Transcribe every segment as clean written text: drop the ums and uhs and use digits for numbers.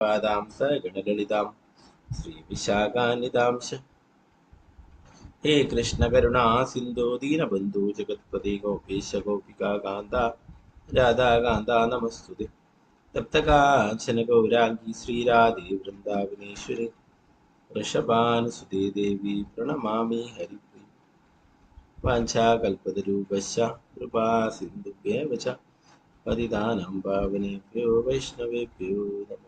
പാദാം സഗണലളിതാം ശ്രീവിശാഖാനിതാംശ. ഹേ കൃഷ്ണ കരുണാ സിന്ധു ദീനബന്ധു ജഗത്പതി ഗോപീശ ഗോപികാ കാന്ത രാധാകാന്ത നമസ്തുതേ. തപ്തകാഞ്ചന ഗൗരാംഗി ശ്രീരാധേ വൃന്ദാവനേശ്വരി വൃഷഭാനുസുതേ ദേവി പ്രണമാമി ഹരിപ്രിയ. വാഞ്ചാകൽപതരൂപശ്ച കൃപാ സിന്ധുഭ്യേവ ച പതിതാനാം പാവനേഭ്യോ വൈഷ്ണവേഭ്യോ നമഃ.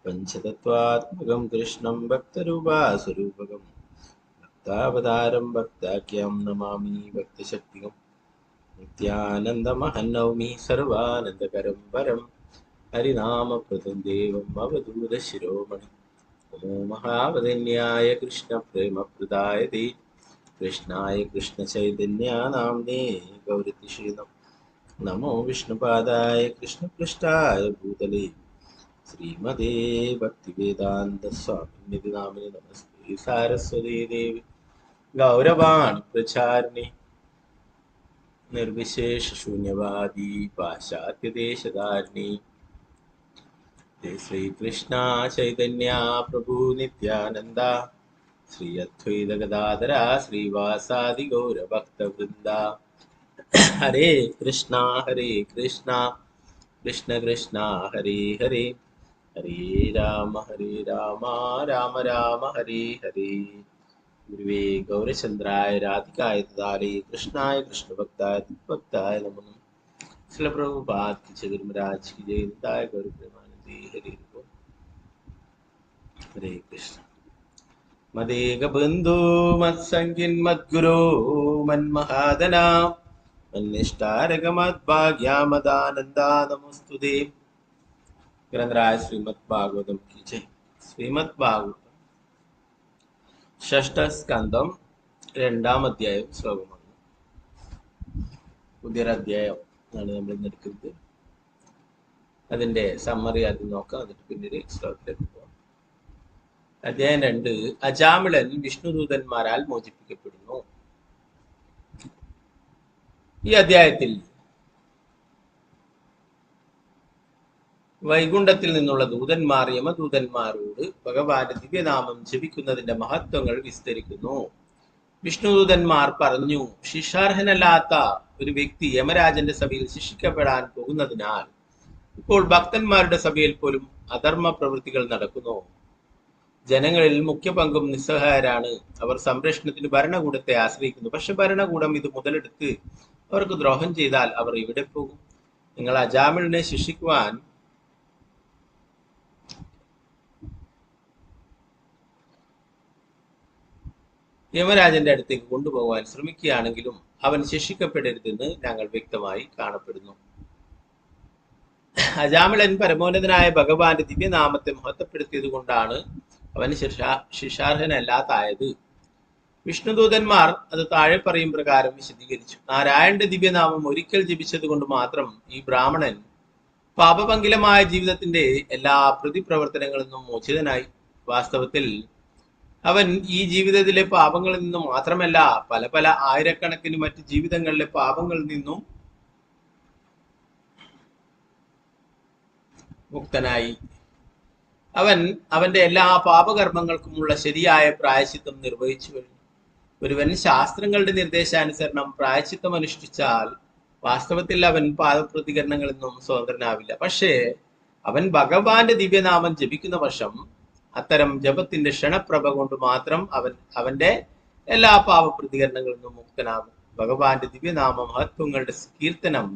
പഞ്ചതത്വാത്മകം കൃഷ്ണം ഭക്തരൂപാസ്വരൂപകം ഭക്താവതാരം ഭക്താഖ്യം നമാമി ഭക്തശക്തികം. നിത്യാനന്ദമഹം നൗമി സർവാനന്ദകരം പരം ഹരിനാമപ്രദം ദേവം അവധൂതശിരോമണി. നമോ മഹാവദന്യായ കൃഷ്ണപ്രേമപ്രദായതേ കൃഷ്ണായ കൃഷ്ണചൈതന്യനാമ്നേ ഗൗരതിഷേ നമോ വിഷ്ണുപാദായ കൃഷ്ണപൃഷ്ഠായ ഭൂതലേ ശ്രീമതേ ഭക്തിവേദാന്ത സ്വാമിനിധി നാമിനി നമസ്തേ സാരസ്വതീ ദേവി ഗൗരവാണി പ്രചാരിണി നിർവിശേഷ ശൂന്യവാദി പാശ്ചാത്യദേശധാരിണി. ശ്രീകൃഷ്ണ ചൈതന്യ പ്രഭു നിത്യാനന്ദ ശ്രീ അദ്വൈത ഗദാധര ശ്രീവാസാദി ഗൗരഭക്തവൃന്ദ. ഹരേ കൃഷ്ണ കൃഷ്ണ കൃഷ്ണ ഹരേ ഹരേ, ഹരേ രാമ രാമ രാമ ഹരേ ഹരേ. ഗുരുവേ ഗൗരചന്ദ്രായ രാധികായ തദാലേ കൃഷ്ണായ കൃഷ്ണഭക്തായ ഭക്തായ നമോ. ശ്രീ പ്രഭുപാദ് കി ജയ, ഗുരുമഹാരാജ് കി ജയ, നിതായ ഗൗരപ്രേമാനന്ദേ ഹരേ. ഹരേ കൃഷ്ണ. മദേക ബന്ധു മത്സംഗിൻ മദ്ഗുരോ മന്മഹാദന മന്നിഷ്ടാരക മദ്ഭാഗ്യാമദാനന്ദ നമോസ്തുതേ. ഗ്രന്ഥരായ ശ്രീമദ് ഭാഗവതം കി ജയ. ശ്രീമദ് ഭാഗവതം ഷഷ്ഠസ്കന്ധം 2-ാം അധ്യായം ശ്ലോകം 1. പുതിയൊരു അധ്യായം ആണ് നമ്മൾ ഇന്ന് എടുക്കുന്നത്. അതിന്റെ സമ്മറി ആദ്യം നോക്കാം, എന്നിട്ട് പിന്നീട് ശ്ലോകത്തിലേക്ക് പോകാം. അധ്യായം 2. അജാമിളൻ വിഷ്ണുദൂതന്മാരാൽ മോചിപ്പിക്കപ്പെടുന്നു. ഈ അധ്യായത്തിൽ വൈകുണ്ഠത്തിൽ നിന്നുള്ള ദൂതന്മാർ യമദൂതന്മാരോട് ഭഗവാന്റെ ദിവ്യനാമം ജപിക്കുന്നതിന്റെ മഹത്വങ്ങൾ വിസ്തരിക്കുന്നു. വിഷ്ണുദൂതന്മാർ പറഞ്ഞു, ശിക്ഷാർഹനല്ലാത്ത ഒരു വ്യക്തി യമരാജന്റെ സഭയിൽ ശിക്ഷിക്കപ്പെടാൻ പോകുന്നതിനാൽ ഇപ്പോൾ ഭക്തന്മാരുടെ സഭയിൽ പോലും അധർമ്മ പ്രവൃത്തികൾ നടക്കുന്നു. ജനങ്ങളിൽ മുഖ്യ പങ്കും നിസ്സഹായരാണ്. അവർ സംരക്ഷണത്തിന് ഭരണകൂടത്തെ ആശ്രയിക്കുന്നു. പക്ഷെ ഭരണകൂടം ഇത് മുതലെടുത്ത് അവർക്ക് ദ്രോഹം ചെയ്താൽ അവർ എവിടെ പോകും? നിങ്ങൾ അജാമിളിനെ ശിക്ഷിക്കുവാൻ യമരാജന്റെ അടുത്തേക്ക് കൊണ്ടുപോകാൻ ശ്രമിക്കുകയാണെങ്കിലും അവൻ ശിക്ഷിക്കപ്പെടരുതെന്ന് ഞങ്ങൾ വ്യക്തമായി കാണപ്പെടുന്നു. അജാമിളൻ പരമോന്നതനായ ഭഗവാന്റെ ദിവ്യനാമത്തെ മഹത്വപ്പെടുത്തിയത് കൊണ്ടാണ് അവൻ ശിക്ഷാർഹനല്ലാതായത്. വിഷ്ണുദൂതന്മാർ അത് താഴെ പറയും പ്രകാരം വിശദീകരിച്ചു. നാരായണന്റെ ദിവ്യനാമം ഒരിക്കൽ ജപിച്ചത് കൊണ്ട് മാത്രം ഈ ബ്രാഹ്മണൻ പാപപങ്കിലമായ ജീവിതത്തിന്റെ എല്ലാ പ്രതിപ്രവർത്തനങ്ങളിൽ നിന്നും മോചിതനായി. വാസ്തവത്തിൽ അവൻ ഈ ജീവിതത്തിലെ പാപങ്ങളിൽ നിന്നും മാത്രമല്ല, പല പല ആയിരക്കണക്കിന് മറ്റ് ജീവിതങ്ങളിലെ പാപങ്ങളിൽ നിന്നും മുക്തനായി. അവൻ അവന്റെ എല്ലാ പാപകർമ്മങ്ങൾക്കുമുള്ള ശരിയായ പ്രായശ്ചിത്തം നിർവഹിച്ചു കഴിഞ്ഞു. ഒരുവൻ ശാസ്ത്രങ്ങളുടെ നിർദ്ദേശാനുസരണം പ്രായശ്ചിത്തം അനുഷ്ഠിച്ചാൽ വാസ്തവത്തിൽ അവൻ പാപപ്രതികരണങ്ങളിൽ നിന്നും സ്വതന്ത്രനാവില്ല. പക്ഷേ അവൻ ഭഗവാന്റെ ദിവ്യനാമം ജപിക്കുന്ന വർഷം അത്തരം ജപത്തിന്റെ ക്ഷണപ്രഭ കൊണ്ട് മാത്രം അവന്റെ എല്ലാ പാപപ്രതികരണങ്ങളിൽ നിന്നും മുക്തനാകും. ഭഗവാന്റെ ദിവ്യനാമ മഹത്വങ്ങളുടെ കീർത്തനം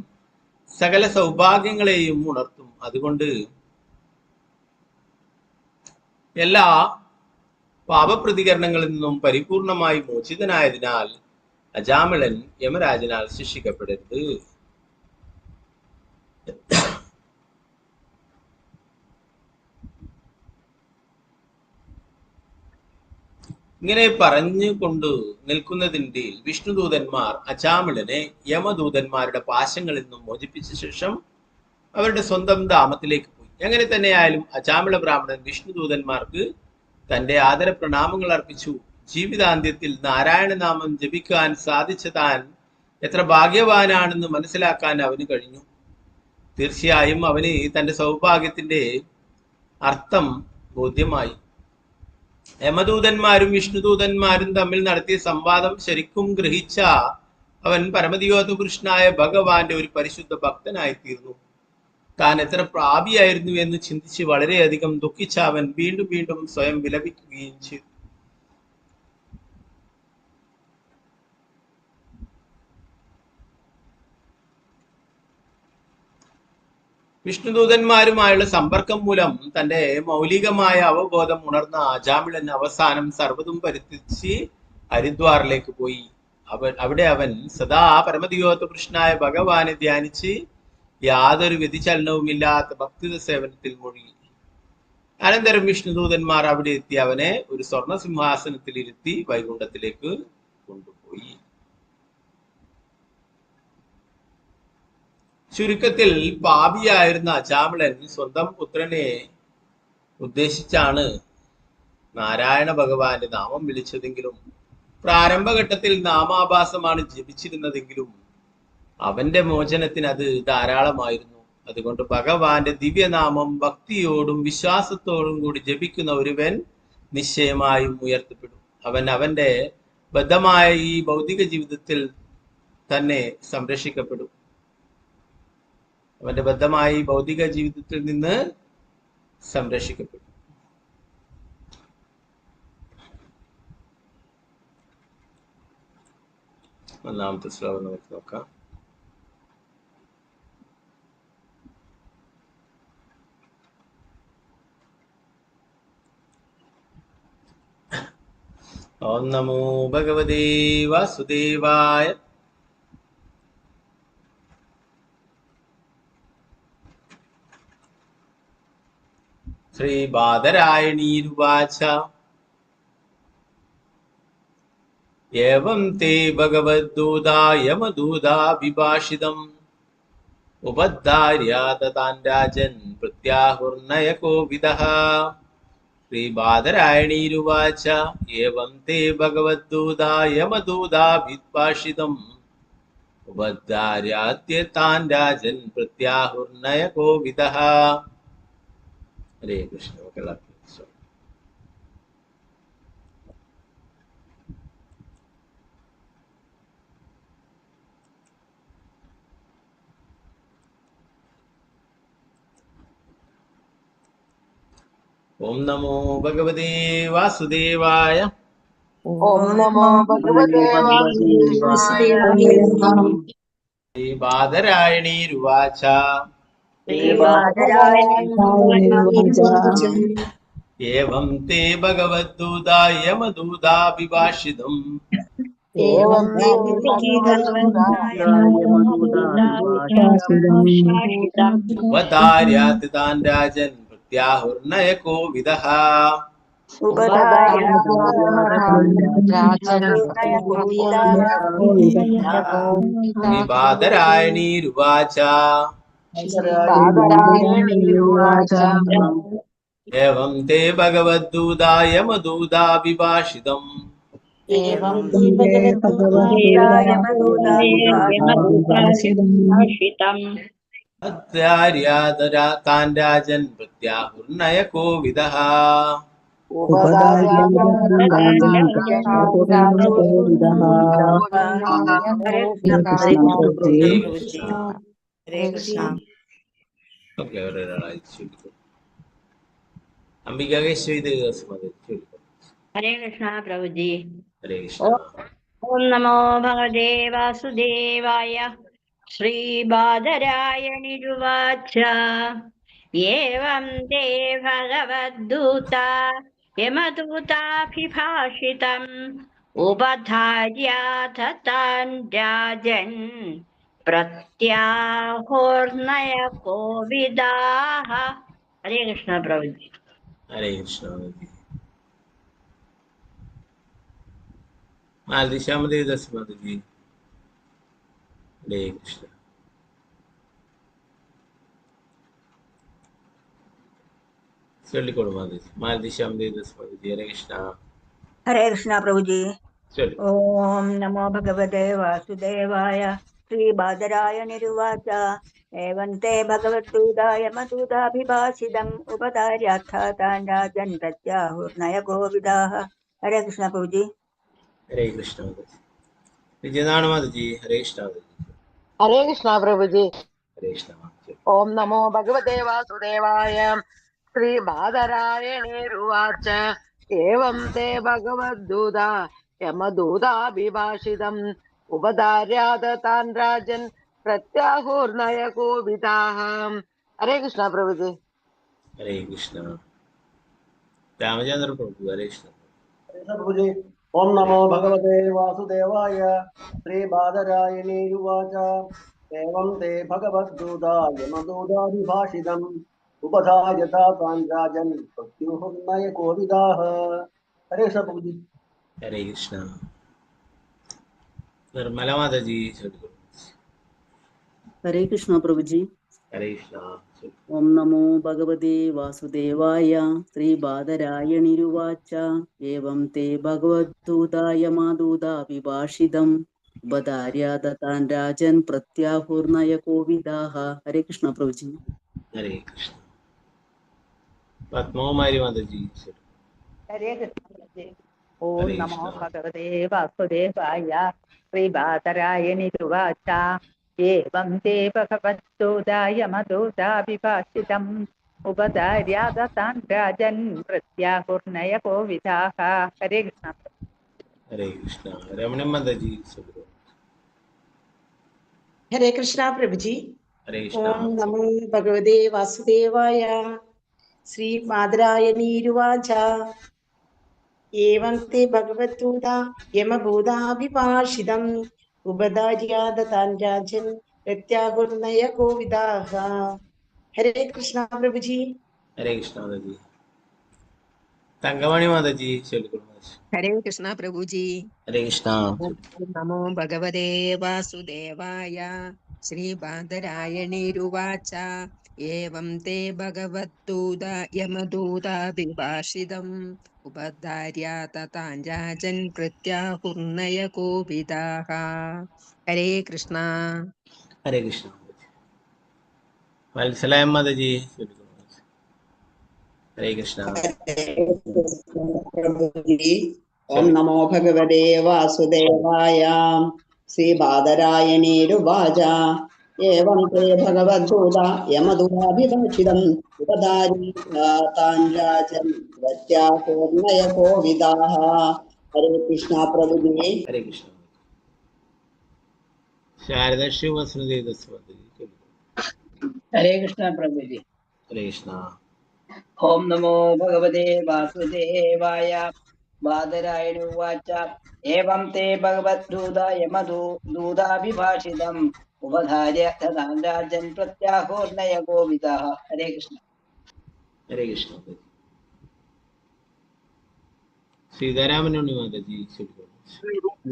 സകല സൗഭാഗ്യങ്ങളെയും ഉണർത്തും. അതുകൊണ്ട് എല്ലാ പാപപ്രതികരണങ്ങളിൽ നിന്നും പരിപൂർണമായി മോചിതനായതിനാൽ അജാമിളൻ യമരാജനാൽ ശിക്ഷിക്കപ്പെടരുത്. ഇങ്ങനെ പറഞ്ഞുകൊണ്ട് നിൽക്കുന്നതിന്റെ വിഷ്ണുദൂതന്മാർ അജാമിളനെ യമദൂതന്മാരുടെ പാശങ്ങളിൽ നിന്നും മോചിപ്പിച്ച ശേഷം അവരുടെ സ്വന്തം ധാമത്തിലേക്ക് പോയി. എങ്ങനെ തന്നെയായാലും അജാമിള ബ്രാഹ്മണൻ വിഷ്ണുദൂതന്മാർക്ക് തന്റെ ആദര പ്രണാമങ്ങൾ അർപ്പിച്ചു. ജീവിതാന്ത്യത്തിൽ നാരായണനാമം ജപിക്കാൻ സാധിച്ച താൻ എത്ര ഭാഗ്യവാനാണെന്ന് മനസ്സിലാക്കാൻ അവന് കഴിഞ്ഞു. തീർച്ചയായും അവന് തന്റെ സൗഭാഗ്യത്തിന്റെ അർത്ഥം ബോധ്യമായി. യമദൂതന്മാരും വിഷ്ണുദൂതന്മാരും തമ്മിൽ നടത്തിയ സംവാദം ശരിക്കും ഗ്രഹിച്ച അവൻ പരമദിവ്യോത്തകൃഷ്ണനായ ഭഗവാന്റെ ഒരു പരിശുദ്ധ ഭക്തനായി തീർന്നു. താൻ എത്ര പ്രാപിയായിരുന്നു എന്ന് ചിന്തിച്ച് വളരെയധികം ദുഃഖിച്ച അവൻ വീണ്ടും വീണ്ടും സ്വയം വിലപിക്കുകയും ചെയ്തു. വിഷ്ണുദൂതന്മാരുമായുള്ള സമ്പർക്കം മൂലം തന്റെ മൗലികമായ അവബോധം ഉണർന്ന അജാമിളൻ അവസാനം സർവ്വതും പരിത്യജിച്ച് ഹരിദ്വാറിലേക്ക് പോയി. അവിടെ അവൻ സദാ പരമദിവ്യോത്തകൃഷ്ണനായ ഭഗവാനെ ധ്യാനിച്ച് യാതൊരു വ്യതിചലനവുമില്ലാത്ത ഭക്തിത സേവനത്തിൽ മുഴുകി. അനന്തരം വിഷ്ണുദൂതന്മാർ അവിടെ എത്തി അവനെ ഒരു സ്വർണ്ണ സിംഹാസനത്തിൽ ഇരുത്തി വൈകുണ്ഠത്തിലേക്ക് കൊണ്ടുപോയി. ചുരുക്കത്തിൽ പാപിയായിരുന്ന അജാമിളൻ സ്വന്തം പുത്രനെ ഉദ്ദേശിച്ചാണ് നാരായണ ഭഗവാന്റെ നാമം വിളിച്ചതെങ്കിലും പ്രാരംഭഘട്ടത്തിൽ നാമാഭാസമാണ് ജപിച്ചിരുന്നതെങ്കിലും അവന്റെ മോചനത്തിന് അത് ധാരാളമായിരുന്നു. അതുകൊണ്ട് ഭഗവാന്റെ ദിവ്യനാമം ഭക്തിയോടും വിശ്വാസത്തോടും കൂടി ജപിക്കുന്ന ഒരുവൻ നിശ്ചയമായും ഉയർത്തപ്പെടും. അവൻ അവന്റെ ബദ്ധമായ ഈ ഭൗതിക ജീവിതത്തിൽ തന്നെ സംരക്ഷിക്കപ്പെടും. അവന്റെ ബദ്ധമായ ഈ ഭൗതിക ജീവിതത്തിൽ നിന്ന് സംരക്ഷിക്കപ്പെടും. ഒന്നാമത്തെ ശ്ലോകം നമുക്ക് നോക്കാം. ഓം നമോ ഭഗവതേ വാസുദേവായ. ശ്രീ ബാദരായണീരുവാച ഏവം തേ ഭഗവദ്ദൂതാ യമദൂതാ വിഭാഷിതം ഉപദ്ധാര്യാതാൻ രാജൻ പ്രത്യാഹുർനയകോ വിദഃ. ശ്രീ ബാദരായണീരുവാച ഏവം തേ ഭഗവദ്ദൂതാ യമദൂതാ വിഭാഷിതം ഉപദ്ധാര്യാതാൻ രാജൻ പ്രത്യാഹുർനയകോ വിദഃ. ഹരേ കൃഷ്ണ. ഓം നമോ ഭഗവതേ വാസുദേവായ. ഓം നമോ ഭഗവതേ വാസുദേവായ. ശ്രീ ബാദരായണീരുവാച ഏവം തേ ഭഗവദ്ദൂതാ യമദൂതാ വിഭാഷിതം ഉപധാര്യാതാൻ രാജൻ പ്രത്യാഹുർനയകോ വിദഃ. ശ്രീ ബാദരായണീരുവാച ഏവം തേ ഭഗവദ്ദൂതാ യമദൂതാ വിഭാഷിതം ഉപധാര്യാതാൻ രാജൻ പ്രത്യാഹുർനയകോ വിദഃ. ഹരേ കൃഷ്ണ പ്രഭുജി. ഹരേ കൃഷ്ണ. ഓം നമോ ഭഗവതേ വാസുദേവായ. ശ്രീ ബാദരായണിരുവാച ഏവം തേ ഭഗവദ്ദൂതാ യമദൂതാഭിഭാഷിതം ഉപധാര്യാതാൻ രാജൻ പ്രത്യാഹോർനയകോ വിദഃ. ഹരേ കൃഷ്ണ പ്രഭുജി. ഹരേ കൃഷ്ണ. മാലതിശ്യാമതി ദസ്മതി. ഹരേ കൃഷ്ണ. ചൊല്ലിക്കോളൂ മാലതി. മാലതിശ്യാമതി ദസ്മതി. ഹരേ കൃഷ്ണ. ഹരേ കൃഷ്ണ പ്രഭുജി. ചൊല്ലു. ഓം നമോ ഭഗവതേ വാസുദേവായ. ശ്രീബാദരായണിരുവാച ഏവം തേ ഭഗവദ്ദൂതായ മധൂതാഭിഭാഷിതം ഉപധാര്യാർത്ഥ താൻ രാജൻ പ്രത്യാഹുർനയ ഗോവിദാഃ. ഹരേ കൃഷ്ണ പ്രഭുജി. ഹരേ കൃഷ്ണ മാതാജി. വിജയനാണ് മാതാജി. ഹരേ കൃഷ്ണ മാതാജി. ഹരേ കൃഷ്ണ പ്രഭുജി. ഹരേ കൃഷ്ണ മാതാജി. ഓം നമോ ഭഗവതേ വാസുദേവായ. ശ്രീബാദരായണീരുവാച ഏവം തേ ഭഗവദ്ദൂത യമദൂതാഭിഭാഷിതം ഉപധാര്യാത താൻ രാജൻ പ്രത്യാഹുർനയ കോവിദാഃ. ഹരേ കൃഷ്ണ പ്രഭുജി. ഹരേ കൃഷ്ണ. രാമചന്ദ്ര പ്രഭു. ഹരേ കൃഷ്ണ. പ്രഭുജി. ഓം നമോ ഭഗവതേ വാസുദേവായ. ശ്രീബാദരായണീരുവാച ഏവം തേ ഭഗവദ്ദൂതാ യമദൂതാഭിഭാഷിതം ഉപധാര്യതാ താൻ രാജൻ പ്രത്യുഹുർനയ കോവിദാഃ. ഹരേ കൃഷ്ണ പ്രഭുജി. ഹരേ കൃഷ്ണ. നിർമ്മല മാതാജി. ഹരേ കൃഷ്ണ പ്രഭുജി. ഹരേ കൃഷ്ണ. ഓം നമോ ഭഗവതേ വാസുദേവായ. ശ്രീബാദരായണിരുവാച ഏവം തേ ഭഗവദ്ദൂതായ മാദൂതാഭിഭാഷിതം ഉപധാര്യാത താൻ രാജൻ പ്രത്യാഹുർനയ കോവിദാഃ. ഹരേ കൃഷ്ണ പ്രഭുജി. ഹരേ കൃഷ്ണ. പത്മകുമാരി മാതാജി. ഹരേ കൃഷ്ണ. ഓം നമോ ഭഗവതേ വാസുദേവായ. ശ്രീബാദരായണിരുവാച ഏവം തേ ഭഗവദ്ദൂതായ മധൂതാഭിഭാഷിതം ഉപധാര്യാത താൻ രാജൻ പ്രത്യാഹുർനയ കോവിദാഃ. ഹരേ കൃഷ്ണ. ഹരേ കൃഷ്ണ. രമണ മാതാജി. ഹരേ കൃഷ്ണ പ്രഭുജി. ഹരേ കൃഷ്ണ. ഓം നമോ ഭഗവതേ വാസുദേവായ. ശ്രീ ബാദരായണീരുവാച ഏവം തേ ഭഗവദ്ദൂത യമഭൂതാഭിഭാഷിതം ഉപധാര്യാത താൻ രാജൻ പ്രത്യാഹുർനയ കോവിദാഃ. ഹരേ കൃഷ്ണ പ്രഭുജി. ഹരേ കൃഷ്ണ മാതാജി. തങ്കമണി മാതാജി. ഹരേ കൃഷ്ണ പ്രഭുജി. ഹരേ കൃഷ്ണ. ഓം നമോ ഭഗവതേ വാസുദേവായ. ശ്രീബാദരായണീരുവാച ഏവം തേ ഭഗവദ്ദൂത യമദൂതാഭിഭാഷിതം ഉപധാര്യാത താൻ രാജൻ പ്രത്യാഹുർനയ കോവിദാഃ. ഹരേ കൃഷ്ണ. ഹരേ കൃഷ്ണ. വത്സലായ മാതാജി. ഹരേ കൃഷ്ണ. ഓം നമോ ഭഗവതേ വാസുദേവായ. ശ്രീബാദരായണീരുവാച ഏവം തേ ഭഗവദ്ദൂത യമദൂതാഭിഭാഷിതം ഉപധാര്യാത താൻ രാജൻ പ്രത്യാഹുർനയ കോവിദാഃ. ഹരേ കൃഷ്ണ പ്രഭുജി. ഹരേ കൃഷ്ണ. ശാരദ ശിവസുദേവദാസ് മാതാജി. ഹരേ കൃഷ്ണ പ്രഭുജി. ഹരേ കൃഷ്ണ. ഓം നമോ ഭഗവതേ വാസുദേവായ. ബാദരായണുവാച ഏവം തേ ഭഗവദ്ദൂത യമദൂതാഭിഭാഷിതം ഉപധാര്യാത താൻ രാജൻ പ്രത്യാഹുർനയ കോവിദാഃ. ഹരേ കൃഷ്ണ. ഹരേ കൃഷ്ണ. സീതാരാമനുണ്ണി മാതാജി.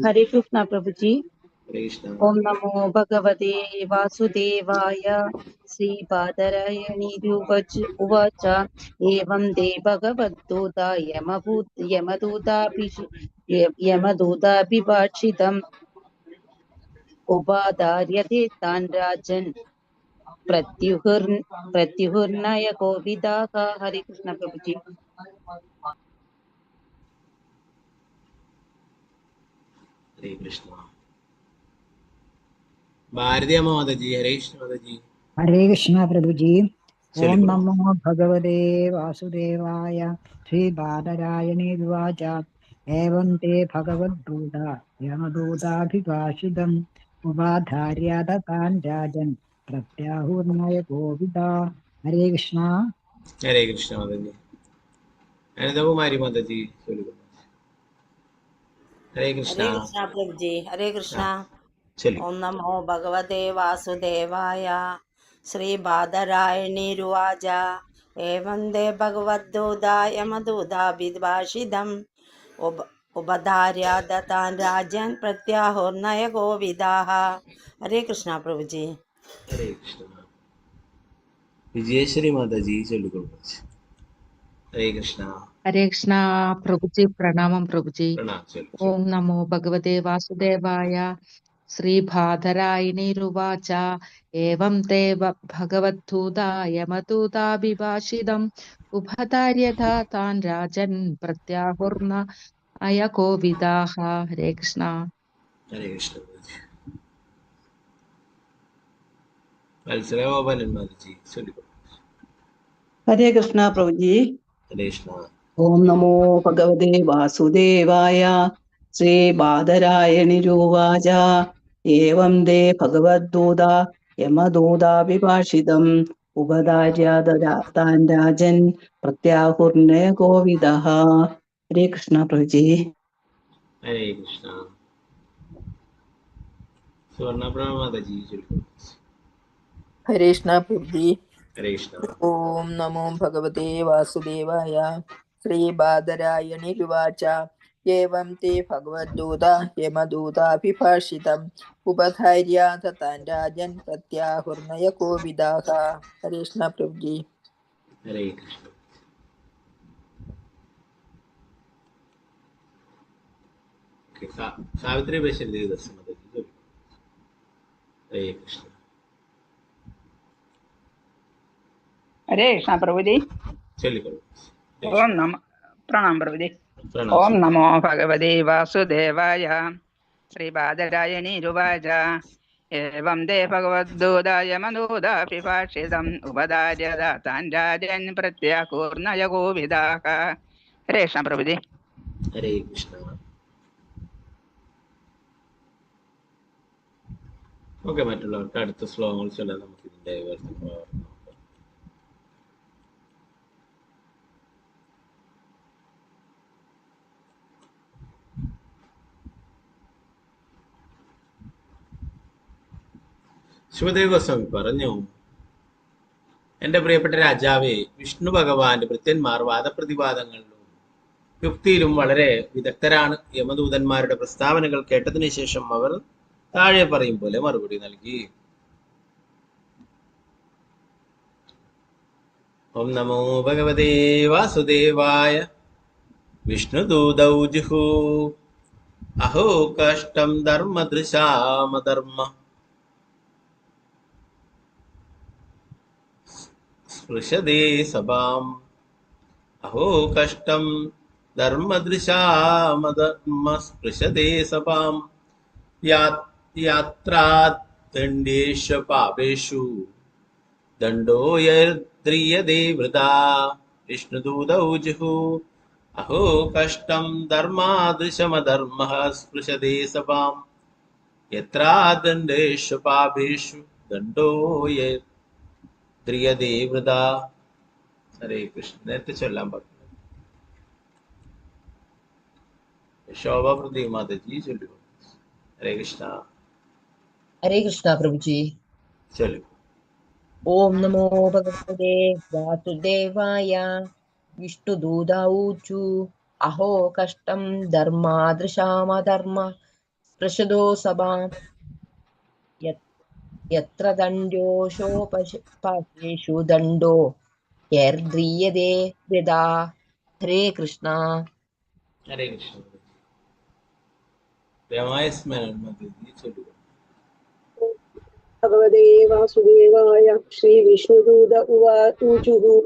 ഹരേ കൃഷ്ണ പ്രഭുജി. ഹരേ കൃഷ്ണ. ഓം നമോ ഭഗവതേ വാസുദേവായ. ശ്രീബാദരായണീരുവാച ഏവം തേ ഭഗവദ്ദൂത യമദൂതാഭിഭാഷിതം ഉപധാര്യതേ താൻ രാജൻ പ്രത്യുഹുർനയ കോവിദാഃ. ഹരേ കൃഷ്ണ പ്രഭുജി. ഹരേ കൃഷ്ണ. ഭാരതി അമ്മ മാതാജി. ഹരേ കൃഷ്ണ മാതാജി. ഹരേ കൃഷ്ണ പ്രഭുജി. ഓം നമോ ഭഗവതേ വാസുദേവായ. ശ്രീബാദരായണീരുവാച ഏവം തേ ഭഗവദ്ദൂത യമദൂതാഭിഭാഷിതം ഉപാധാര്യാത താൻ രാജൻ പ്രത്യാഹുർനയ കോവിദാഃ. ഹരേ കൃഷ്ണ. ഹരേ കൃഷ്ണ മാതാജി. അനന്തകുമാരി മാതാജി. ഹരേ കൃഷ്ണ. ഹരേ കൃഷ്ണ പ്രഭുജി. ഹരേ കൃഷ്ണ. ചൊല്ലു. ഓം നമോ ഭഗവതേ വാസുദേവായ. ശ്രീബാദരായണീരുവാച ഏവം തേ ഭഗവദ്ദൂത യമദൂതാഭിഭാഷിതം ഉപധാര്യാത താൻ രാജൻ പ്രത്യാഹുർനയ കോവിദാഃ. ഹരേ കൃഷ്ണ പ്രഭുജി. ഹരേ കൃഷ്ണ. വിജയശ്രീ മാതാജി. ചൊല്ലിക്കൊള്ളു. ഹരേ കൃഷ്ണ. ഹരേ കൃഷ്ണ പ്രഭുജി. പ്രണാമം പ്രഭുജി. പ്രണാം. ചൊല്ലു. ഓം നമോ ഭഗവതേ വാസുദേവായ. श्रीभादरायणीरुवाच एवं ते भगवद्धूता यमदूताभिभाषितम् उभधार्यथा तान् राजन् प्रत्याहुर्न अयकोविदाः. हरे कृष्ण. हरे कृष्ण वत्सरावोपनिषद माताजी चलिए. हरे कृष्णा प्रभु जी. हरे कृष्ण. ഓം നമോ ഭഗവതേ വാസുദേവായ. ശ്രീബാദരായണിരുവാച ഏവം തേ ഭഗവദ്ദൂത യമദൂതാഭിഭാഷിതം ഉപധാര്യാതാൻ രാജൻ പ്രത്യാഹുർനയ കോവിദഃ. ഹരേ കൃഷ്ണ പ്രഭുജി. हरे कृष्ण. सुवर्णा माताजी चलिए. हरे कृष्ण प्रभु जी. हरे कृष्ण. ओम नमो भगवते वासुदेवाय. श्रीबादरायणीरुवाच एवं ते भगवद्दूता यमदूताभिभाषितम् उपधार्याथ तान् राजन् प्रत्याहुर्नय कोविदाः. हरे कृष्ण प्रभु जी. हरे कृष्ण. सावित्री वैश्य दर्शन माताजी. हरे कृष्ण. हरे कृष्ण प्रभु जी. चलिए. ओम नमः. प्रणाम प्रभु जी. प्रणाम. ओम नमो भगवते वासुदेवाय. श्रीबादरायणीरुवाच एवं ते भगवद्दूता यमदूताभिभाषितम् उपधार्यथा तान् राजन् प्रत्याहुर्नय कोविदाः. हरे कृष्ण प्रभु जी. हरे कृष्ण. ഓക്കെ, മറ്റുള്ളവർക്ക് അടുത്ത ശ്ലോകങ്ങൾ ചൊല്ലാൻ നമുക്ക് ഇതിന്റെ ശിവദേവ ഗോസ്വാമി പറഞ്ഞു, എന്റെ പ്രിയപ്പെട്ട രാജാവേ, വിഷ്ണു ഭഗവാന്റെ ഭൃത്യന്മാർ വാദപ്രതിവാദങ്ങളിലും യുക്തിയിലും വളരെ വിദഗ്ധരാണ്. യമദൂതന്മാരുടെ പ്രസ്താവനകൾ കേട്ടതിനു ശേഷം അവർ താഴെ പറയും പോലെ മറുപടി നൽകി. ഓം നമോ ഭഗവതേ വാസുദേവായ. വിഷ്ണുദൂതൗ ജുഹു അഹോ കഷ്ടം ധർമ്മദൃശാമധർമ്മ സ്പൃശതേ സഭാം. അഹോ കഷ്ടം ധർമ്മദൃശാമധർമ്മ സ്പൃശതേ സഭാം. യാത്രാദണ്ഡേഷു പാപേഷു ദണ്ഡോയർദ്രിയതേ വൃഥാ. വിഷ്ണുദൂതൗ ജുഹു അഹോ കഷ്ടം ധർമാദൃശമധർമ്മഃ സ്പൃശതേ സഭാം. യത്രാദണ്ഡേഷു പാപേഷു ദണ്ഡോയർദ്രിയതേ വൃഥാ. ഹരേ കൃഷ്ണ. നേരത്തെ ചൊല്ലാൻ പറഞ്ഞു. ശോഭാ പ്രദീപ് മാതാജി ചൊല്ലു. हरे कृष्णा. हरे कृष्ण प्रभु जी. चलो. ओम नमो भगवते वासुदेवाय. विष्णुदूताऊचु अहो कष्टं धर्मादृशामधर्म स्पृशदो सभां. यत्र दण्ड्योषोपशेषु दण्डो यर्द्रियते वृथा. हरे कृष्णा. हरे कृष्ण. भगवते वासुदेवाय. श्री विष्णुदूत उवाचुः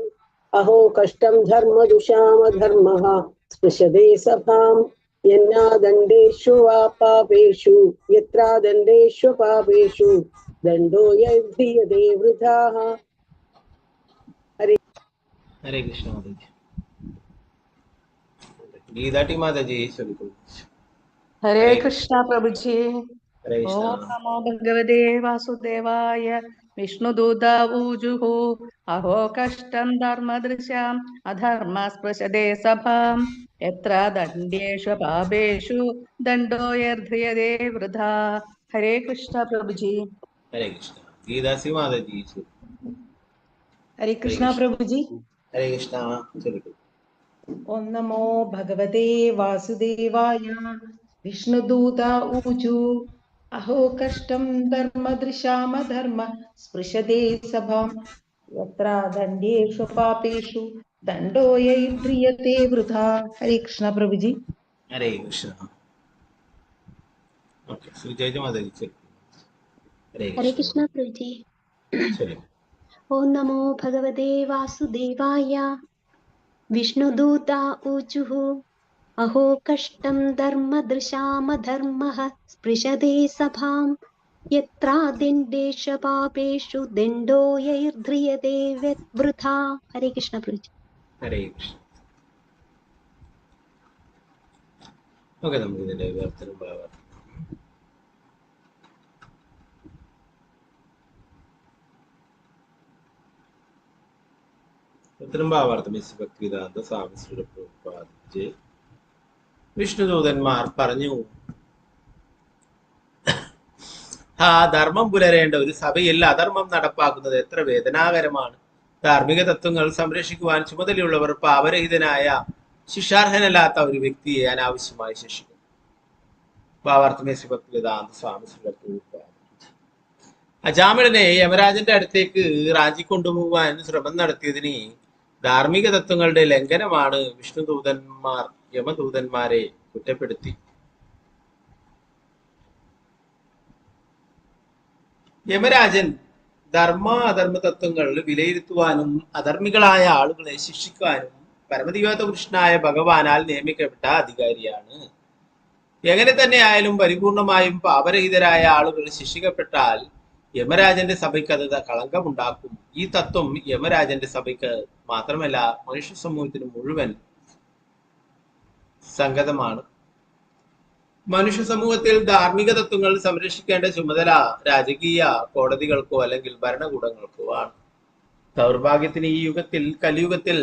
अहो कष्टं धर्मदुषामधर्मः स्पृशते सभां. यन्नादण्डेषु वा पापेषु यत्रादण्डेषु पापेषु दण्डो यद्रियते वृथाः. हरे कृष्ण माताजी. गीताटी माताजी चलो. हरे कृष्णा प्रभु जी. हरे कृष्ण. ओम नमो भगवते वासुदेवाय. विष्णुदूत ऊजुः अहो कष्टं धर्मदृशाम् अधर्म स्पृशते सभां. यत्र दण्डेषु पापेषु दण्डो यर्ध्रियते वृथा. हरे कृष्ण प्रभु जी. हरे कृष्ण. गीतासी माताजी चलो. हरे कृष्णा प्रभु जी. हरे कृष्ण चलो. ओम नमो भगवते वासुदेवाय. विष्णुदूत ऊचु अहो कष्टं धर्मदृशामधर्म स्पृशते सभां. यत्र दण्डेषु पापेषु दण्डो यद्रियते वृथा. हरे कृष्ण प्रभु जी. हरे कृष्ण. ഓക്കെ, ശ്രീജയ മാതാജി ചൊല്ലു. ഹരേ ഹരേ കൃഷ്ണ. കൃഷ്ണ പ്രഭുജി. ചൊല്ലു. ഓം നമോ ഭഗവതേ വാസുദേവായ. വിഷ്ണുദൂത ഊചുഃ അഹോ കഷ്ടം ധർമ്മദൃശാമധർമ്മഃ സ്പൃശതേ സഭാം യത്രാദിന്ദേഷ പാപേഷു ദണ്ഡോ യൈർധ്രിയതേ വൃഥാ. ഹരേ കൃഷ്ണ പ്രഭുജി. ഹരേ കൃഷ്ണ. ഓക്കെ, നമുക്ക് ഇതിന്റെ വിവർത്തനം ഭാവാർത്ഥം. ഉത്തരം ഭാവാർത്ഥം ഭക്തിവേദാന്ത സ്വാമി ശ്രീ പ്രഭുപാദ്. വിഷ്ണുദൂതന്മാർ പറഞ്ഞു, ധർമ്മം പുലരേണ്ട ഒരു സഭയിൽ അധർമ്മം നടപ്പാക്കുന്നത് എത്ര വേദനാകരമാണ്. ധാർമ്മിക തത്വങ്ങൾ സംരക്ഷിക്കുവാൻ ചുമതലയുള്ളവർ പാപരഹിതനായ ശിക്ഷാർഹനല്ലാത്ത ഒരു വ്യക്തിയെ അനാവശ്യമായി ശിക്ഷിക്കും. ഭാവാർത്ഥം ഭക്തിവേദാന്ത സ്വാമി ശ്രീ പ്രഭുപാദ്. അജാമിളനെ യമരാജന്റെ അടുത്തേക്ക് റാഞ്ചിക്കൊണ്ടുപോകാൻ ശ്രമം നടത്തിയതിന് ധാർമ്മിക തത്വങ്ങളുടെ ലംഘനമാണ് വിഷ്ണുദൂതന്മാർ യമദൂതന്മാരെ കുറ്റപ്പെടുത്തി. യമരാജൻ ധർമ്മ അധർമ്മ തത്വങ്ങൾ വിലയിരുത്തുവാനും അധർമ്മികളായ ആളുകളെ ശിക്ഷിക്കാനും പരമദിവ്യാത പുരുഷനായ ഭഗവാനാൽ നിയമിക്കപ്പെട്ട അധികാരിയാണ്. എങ്ങനെ തന്നെ ആയാലും പരിപൂർണമായും പാപരഹിതരായ ആളുകൾ ശിക്ഷിക്കപ്പെട്ടാൽ യമരാജന്റെ സഭയ്ക്ക് അത് കളങ്കമുണ്ടാക്കും. ഈ തത്വം യമരാജന്റെ സഭയ്ക്ക് മാത്രമല്ല മനുഷ്യ സമൂഹത്തിന് മുഴുവൻ സംഗതമാണ്. മനുഷ്യ സമൂഹത്തിൽ ധാർമ്മിക തത്വങ്ങൾ സംരക്ഷിക്കേണ്ട ചുമതല രാജകീയ കോടതികൾക്കോ അല്ലെങ്കിൽ ഭരണകൂടങ്ങൾക്കോ ആണ്. ദൗർഭാഗ്യത്തിന് ഈ യുഗത്തിൽ, കലിയുഗത്തിൽ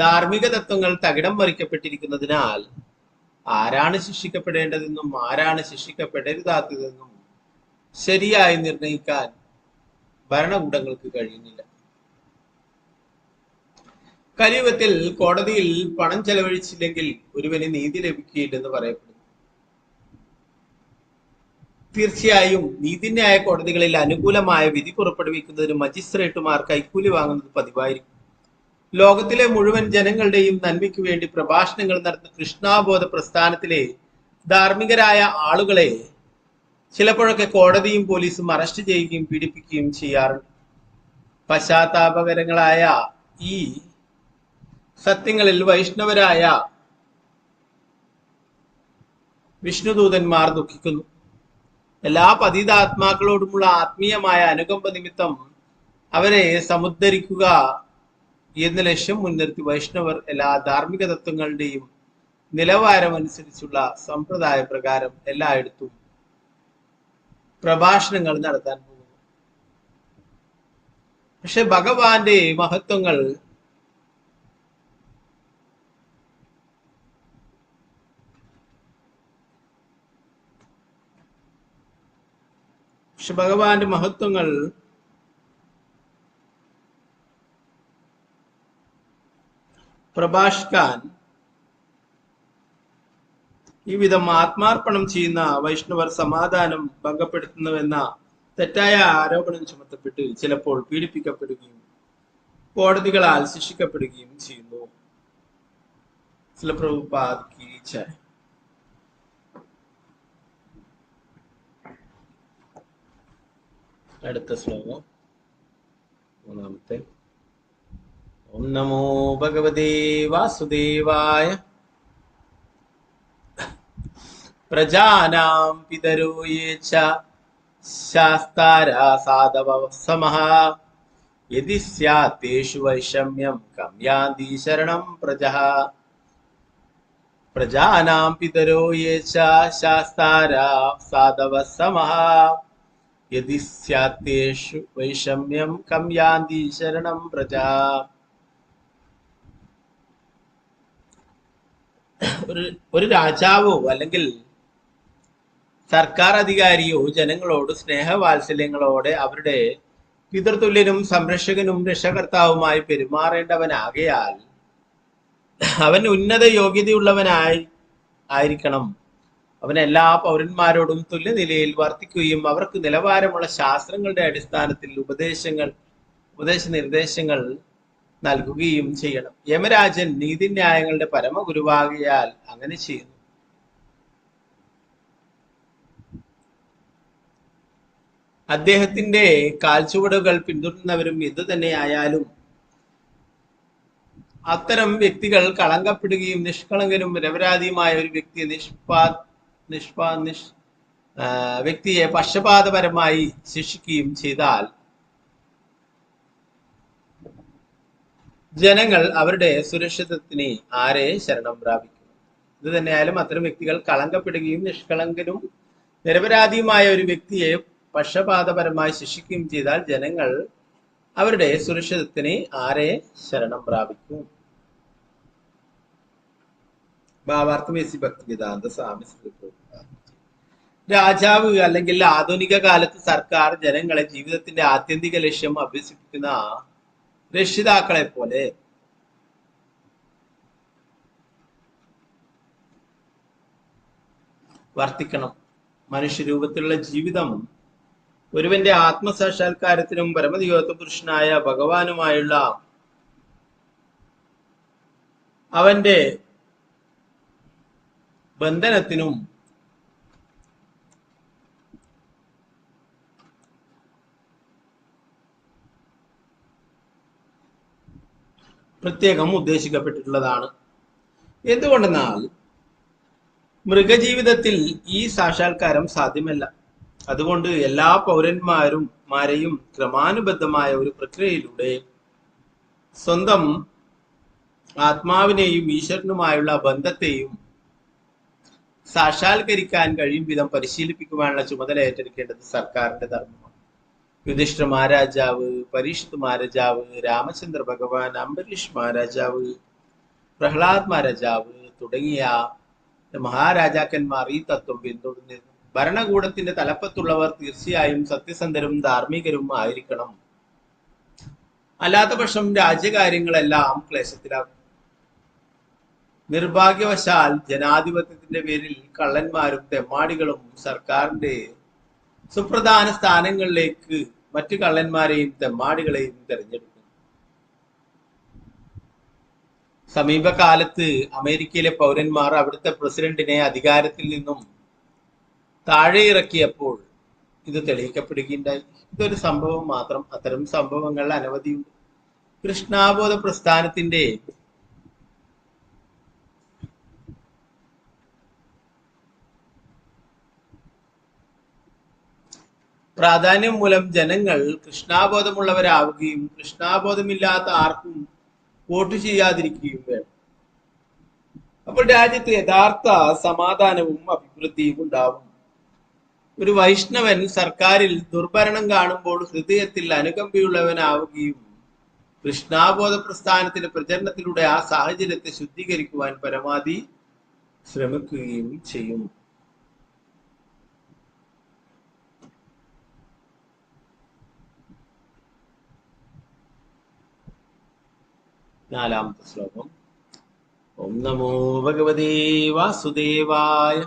ധാർമ്മിക തത്വങ്ങൾ തകിടം മറിക്കപ്പെട്ടിരിക്കുന്നതിനാൽ ആരാണ് ശിക്ഷിക്കപ്പെടേണ്ടതെന്നും ആരാണ് ശിക്ഷിക്കപ്പെടരുതാത്തതെന്നും ശരിയായി നിർണയിക്കാൻ ഭരണകൂടങ്ങൾക്ക് കഴിയുന്നില്ല. കലിയുഗത്തിൽ കോടതിയിൽ പണം ചെലവഴിച്ചില്ലെങ്കിൽ ഒരുവന് നീതി ലഭിക്കുകയില്ലെന്ന് പറയപ്പെടുന്നു. തീർച്ചയായും നീതിന്യായ കോടതികളിൽ അനുകൂലമായ വിധി പുറപ്പെടുവിക്കുന്നതിന് മജിസ്ട്രേറ്റുമാർ കൈക്കൂലി വാങ്ങുന്നത് പതിവായിരിക്കും. ലോകത്തിലെ മുഴുവൻ ജനങ്ങളുടെയും നന്മയ്ക്ക് വേണ്ടി പ്രഭാഷണങ്ങൾ നടത്തുന്ന കൃഷ്ണാബോധ പ്രസ്ഥാനത്തിലെ ധാർമ്മികരായ ആളുകളെ ചിലപ്പോഴൊക്കെ കോടതിയും പോലീസും അറസ്റ്റ് ചെയ്യുകയും പീഡിപ്പിക്കുകയും ചെയ്യാറുണ്ട്. പശ്ചാത്താപകരങ്ങളായ ഈ സത്യങ്ങളിൽ വൈഷ്ണവരായ വിഷ്ണുദൂതന്മാർ ദുഃഖിക്കുന്നു. എല്ലാ പതിതാത്മാക്കളോടുമുള്ള ആത്മീയമായ അനുകമ്പ നിമിത്തം അവരെ സമുദ്ധരിക്കുക എന്ന ലക്ഷ്യം മുൻനിർത്തി വൈഷ്ണവർ എല്ലാ ധാർമ്മിക തത്വങ്ങളുടെയും നിലവാരം അനുസരിച്ചുള്ള സമ്പ്രദായ പ്രകാരം എല്ലായിടത്തും പ്രഭാഷണങ്ങൾ നടത്താൻ പോകുന്നു. പക്ഷെ ഭഗവാന്റെ മഹത്വങ്ങൾ പ്രഭാഷിക്കാൻ ഈ വിധം ആത്മാർപ്പണം ചെയ്യുന്ന വൈഷ്ണവർ സമാധാനം ഭംഗപ്പെടുത്തുന്നുവെന്ന തെറ്റായ ആരോപണം ചുമത്തപ്പെട്ട് ചിലപ്പോൾ പീഡിപ്പിക്കപ്പെടുകയും കോടതികളാൽ ശിക്ഷിക്കപ്പെടുകയും ചെയ്യുന്നു. ശ്രീല പ്രഭുപാദ് കി ജയ്. അടുത്ത ശ്ലോകം മൂന്നാമത്തെ. ഓം നമോ ഭഗവതേ വാസുദേവായ. പ്രജാനാം പിതരോ യേ ച ശാസ്താരാ സാധവഃ സമഃ യദി സ്യാത് തേഷു വൈഷമ്യം കം യാന്തി ശരണം പ്രജഃ. പ്രജാനാം പിതരോ യേ ച ശാസ്താരാ സാധവഃ സമഃ യദി സ്യാത് തേഷു വൈഷമ്യം കം യാന്തി ശരണം പ്രജഃ. ഒരു രാജാവോ അല്ലെങ്കിൽ സർക്കാർ അധികാരിയോ ജനങ്ങളോട് സ്നേഹവാത്സല്യങ്ങളോടെ അവരുടെ പിതൃതുല്യനും സംരക്ഷകനും രക്ഷകർത്താവുമായി പെരുമാറേണ്ടവനാകയാൽ അവൻ ഉന്നത യോഗ്യതയുള്ളവനായിരിക്കണം. അവൻ എല്ലാ പൗരന്മാരോടും തുല്യനിലയിൽ വർത്തിക്കുകയും അവർക്ക് നിലവാരമുള്ള ശാസ്ത്രങ്ങളുടെ അടിസ്ഥാനത്തിൽ ഉപദേശ നിർദ്ദേശങ്ങൾ നൽകുകയും ചെയ്യണം. യമരാജൻ നീതിന്യായങ്ങളുടെ പരമഗുരുവാകിയാൽ അങ്ങനെ ചെയ്യുന്നു. അദ്ദേഹത്തിന്റെ കാൽച്ചുവടുകൾ പിന്തുടരുന്നവരും എന്തു തന്നെയായാലും അത്തരം വ്യക്തികൾ കളങ്കപ്പെടുകയും നിഷ്കളങ്കനും നിരപരാധിയുമായ ഒരു വ്യക്തിയെ പക്ഷപാതപരമായി ശിക്ഷിക്കുകയും ചെയ്താൽ ജനങ്ങൾ അവരുടെ സുരക്ഷിതത്വത്തിന് ആരെ ശരണം പ്രാപിക്കും? ഇത് തന്നെയായാലും അത്തരം വ്യക്തികൾ കളങ്കപ്പെടുകയും നിഷ്കളങ്കനും നിരപരാധിയുമായ ഒരു വ്യക്തിയെ പക്ഷപാതപരമായി ശിക്ഷിക്കുകയും ചെയ്താൽ ജനങ്ങൾ അവരുടെ സുരക്ഷിതത്വത്തിന് ആരെ ശരണം പ്രാപിക്കും? ഭാവാർത്ഥം ഭക്തിവേദാന്ത സ്വാമി ശ്രീ പ്രഭുപാദ്. രാജാവ് അല്ലെങ്കിൽ ആധുനിക കാലത്ത് സർക്കാർ ജനങ്ങളെ ജീവിതത്തിന്റെ ആത്യന്തിക ലക്ഷ്യം അഭ്യസിപ്പിക്കുന്ന രക്ഷിതാക്കളെ പോലെ വർത്തിക്കണം. മനുഷ്യരൂപത്തിലുള്ള ജീവിതം ഒരുവന്റെ ആത്മസാക്ഷാത്കാരത്തിനും പരമദിവ്യത്വ പുരുഷനായ ഭഗവാനുമായുള്ള അവന്റെ ബന്ധനത്തിനും പ്രത്യേകം ഉദ്ദേശിക്കപ്പെട്ടിട്ടുള്ളതാണ്. എന്തുകൊണ്ടെന്നാൽ മൃഗജീവിതത്തിൽ ഈ സാക്ഷാത്കാരം സാധ്യമല്ല. അതുകൊണ്ട് എല്ലാ പൗരന്മാരെയും ക്രമാനുബദ്ധമായ ഒരു പ്രക്രിയയിലൂടെ സ്വന്തം ആത്മാവിനെയും ഈശ്വരനുമായുള്ള ബന്ധത്തെയും സാക്ഷാത്കരിക്കാൻ കഴിയും വിധം പരിശീലിപ്പിക്കുവാനുള്ള ചുമതല ഏറ്റെടുക്കേണ്ടത് സർക്കാരിന്റെ ധർമ്മമാണ്. യുധിഷ്ഠിര മഹാരാജാവ്, പരീക്ഷിത് മഹാരാജാവ്, രാമചന്ദ്ര ഭഗവാൻ, അംബരീഷ് മഹാരാജാവ്, പ്രഹ്ലാദ് മഹാരാജാവ് തുടങ്ങിയ മഹാരാജാക്കന്മാർ ഈ തത്വം പിന്തുടർന്നിരുന്നു. ഭരണകൂടത്തിന്റെ തലപ്പത്തുള്ളവർ തീർച്ചയായും സത്യസന്ധരും ധാർമ്മികരും ആയിരിക്കണം. അല്ലാത്ത പക്ഷം രാജ്യകാര്യങ്ങളെല്ലാം ക്ലേശത്തിലാകും. നിർഭാഗ്യവശാൽ ജനാധിപത്യത്തിന്റെ പേരിൽ കള്ളന്മാരും തെമ്മാടികളും സർക്കാരിന്റെ സുപ്രധാന സ്ഥാനങ്ങളിലേക്ക് മറ്റു കള്ളന്മാരെയും തെമ്മാടികളെയും തെരഞ്ഞെടുക്കുന്നു. സമീപകാലത്ത് അമേരിക്കയിലെ പൗരന്മാർ അവിടുത്തെ പ്രസിഡന്റിനെ അധികാരത്തിൽ നിന്നും താഴെ ഇറക്കിയപ്പോൾ ഇത് തെളിയിക്കപ്പെടുകയുണ്ടായി. ഇതൊരു സംഭവം മാത്രം. അത്തരം സംഭവങ്ങൾ അനവധിയുണ്ട്. കൃഷ്ണാബോധ പ്രസ്ഥാനത്തിന്റെ പ്രാധാന്യം മൂലം ജനങ്ങൾ കൃഷ്ണാബോധമുള്ളവരാവുകയും കൃഷ്ണാബോധമില്ലാത്ത ആർക്കും വോട്ട് ചെയ്യാതിരിക്കുകയും വേണം. അപ്പോൾ രാജ്യത്ത് യഥാർത്ഥ സമാധാനവും അഭിവൃദ്ധിയും ഉണ്ടാവും. ഒരു വൈഷ്ണവൻ സർക്കാരിൽ ദുർഭരണം കാണുമ്പോൾ ഹൃദയത്തിൽ അനുകമ്പയുള്ളവനാവുകയും കൃഷ്ണാബോധ പ്രസ്ഥാനത്തിന്റെ പ്രചരണത്തിലൂടെ ആ സാഹചര്യത്തെ ശുദ്ധീകരിക്കുവാൻ പരമാവധി ശ്രമിക്കുകയും ചെയ്യും. നാലാമത്തെ ശ്ലോകം. ഓം നമോ ഭഗവതേ വാസുദേവായ.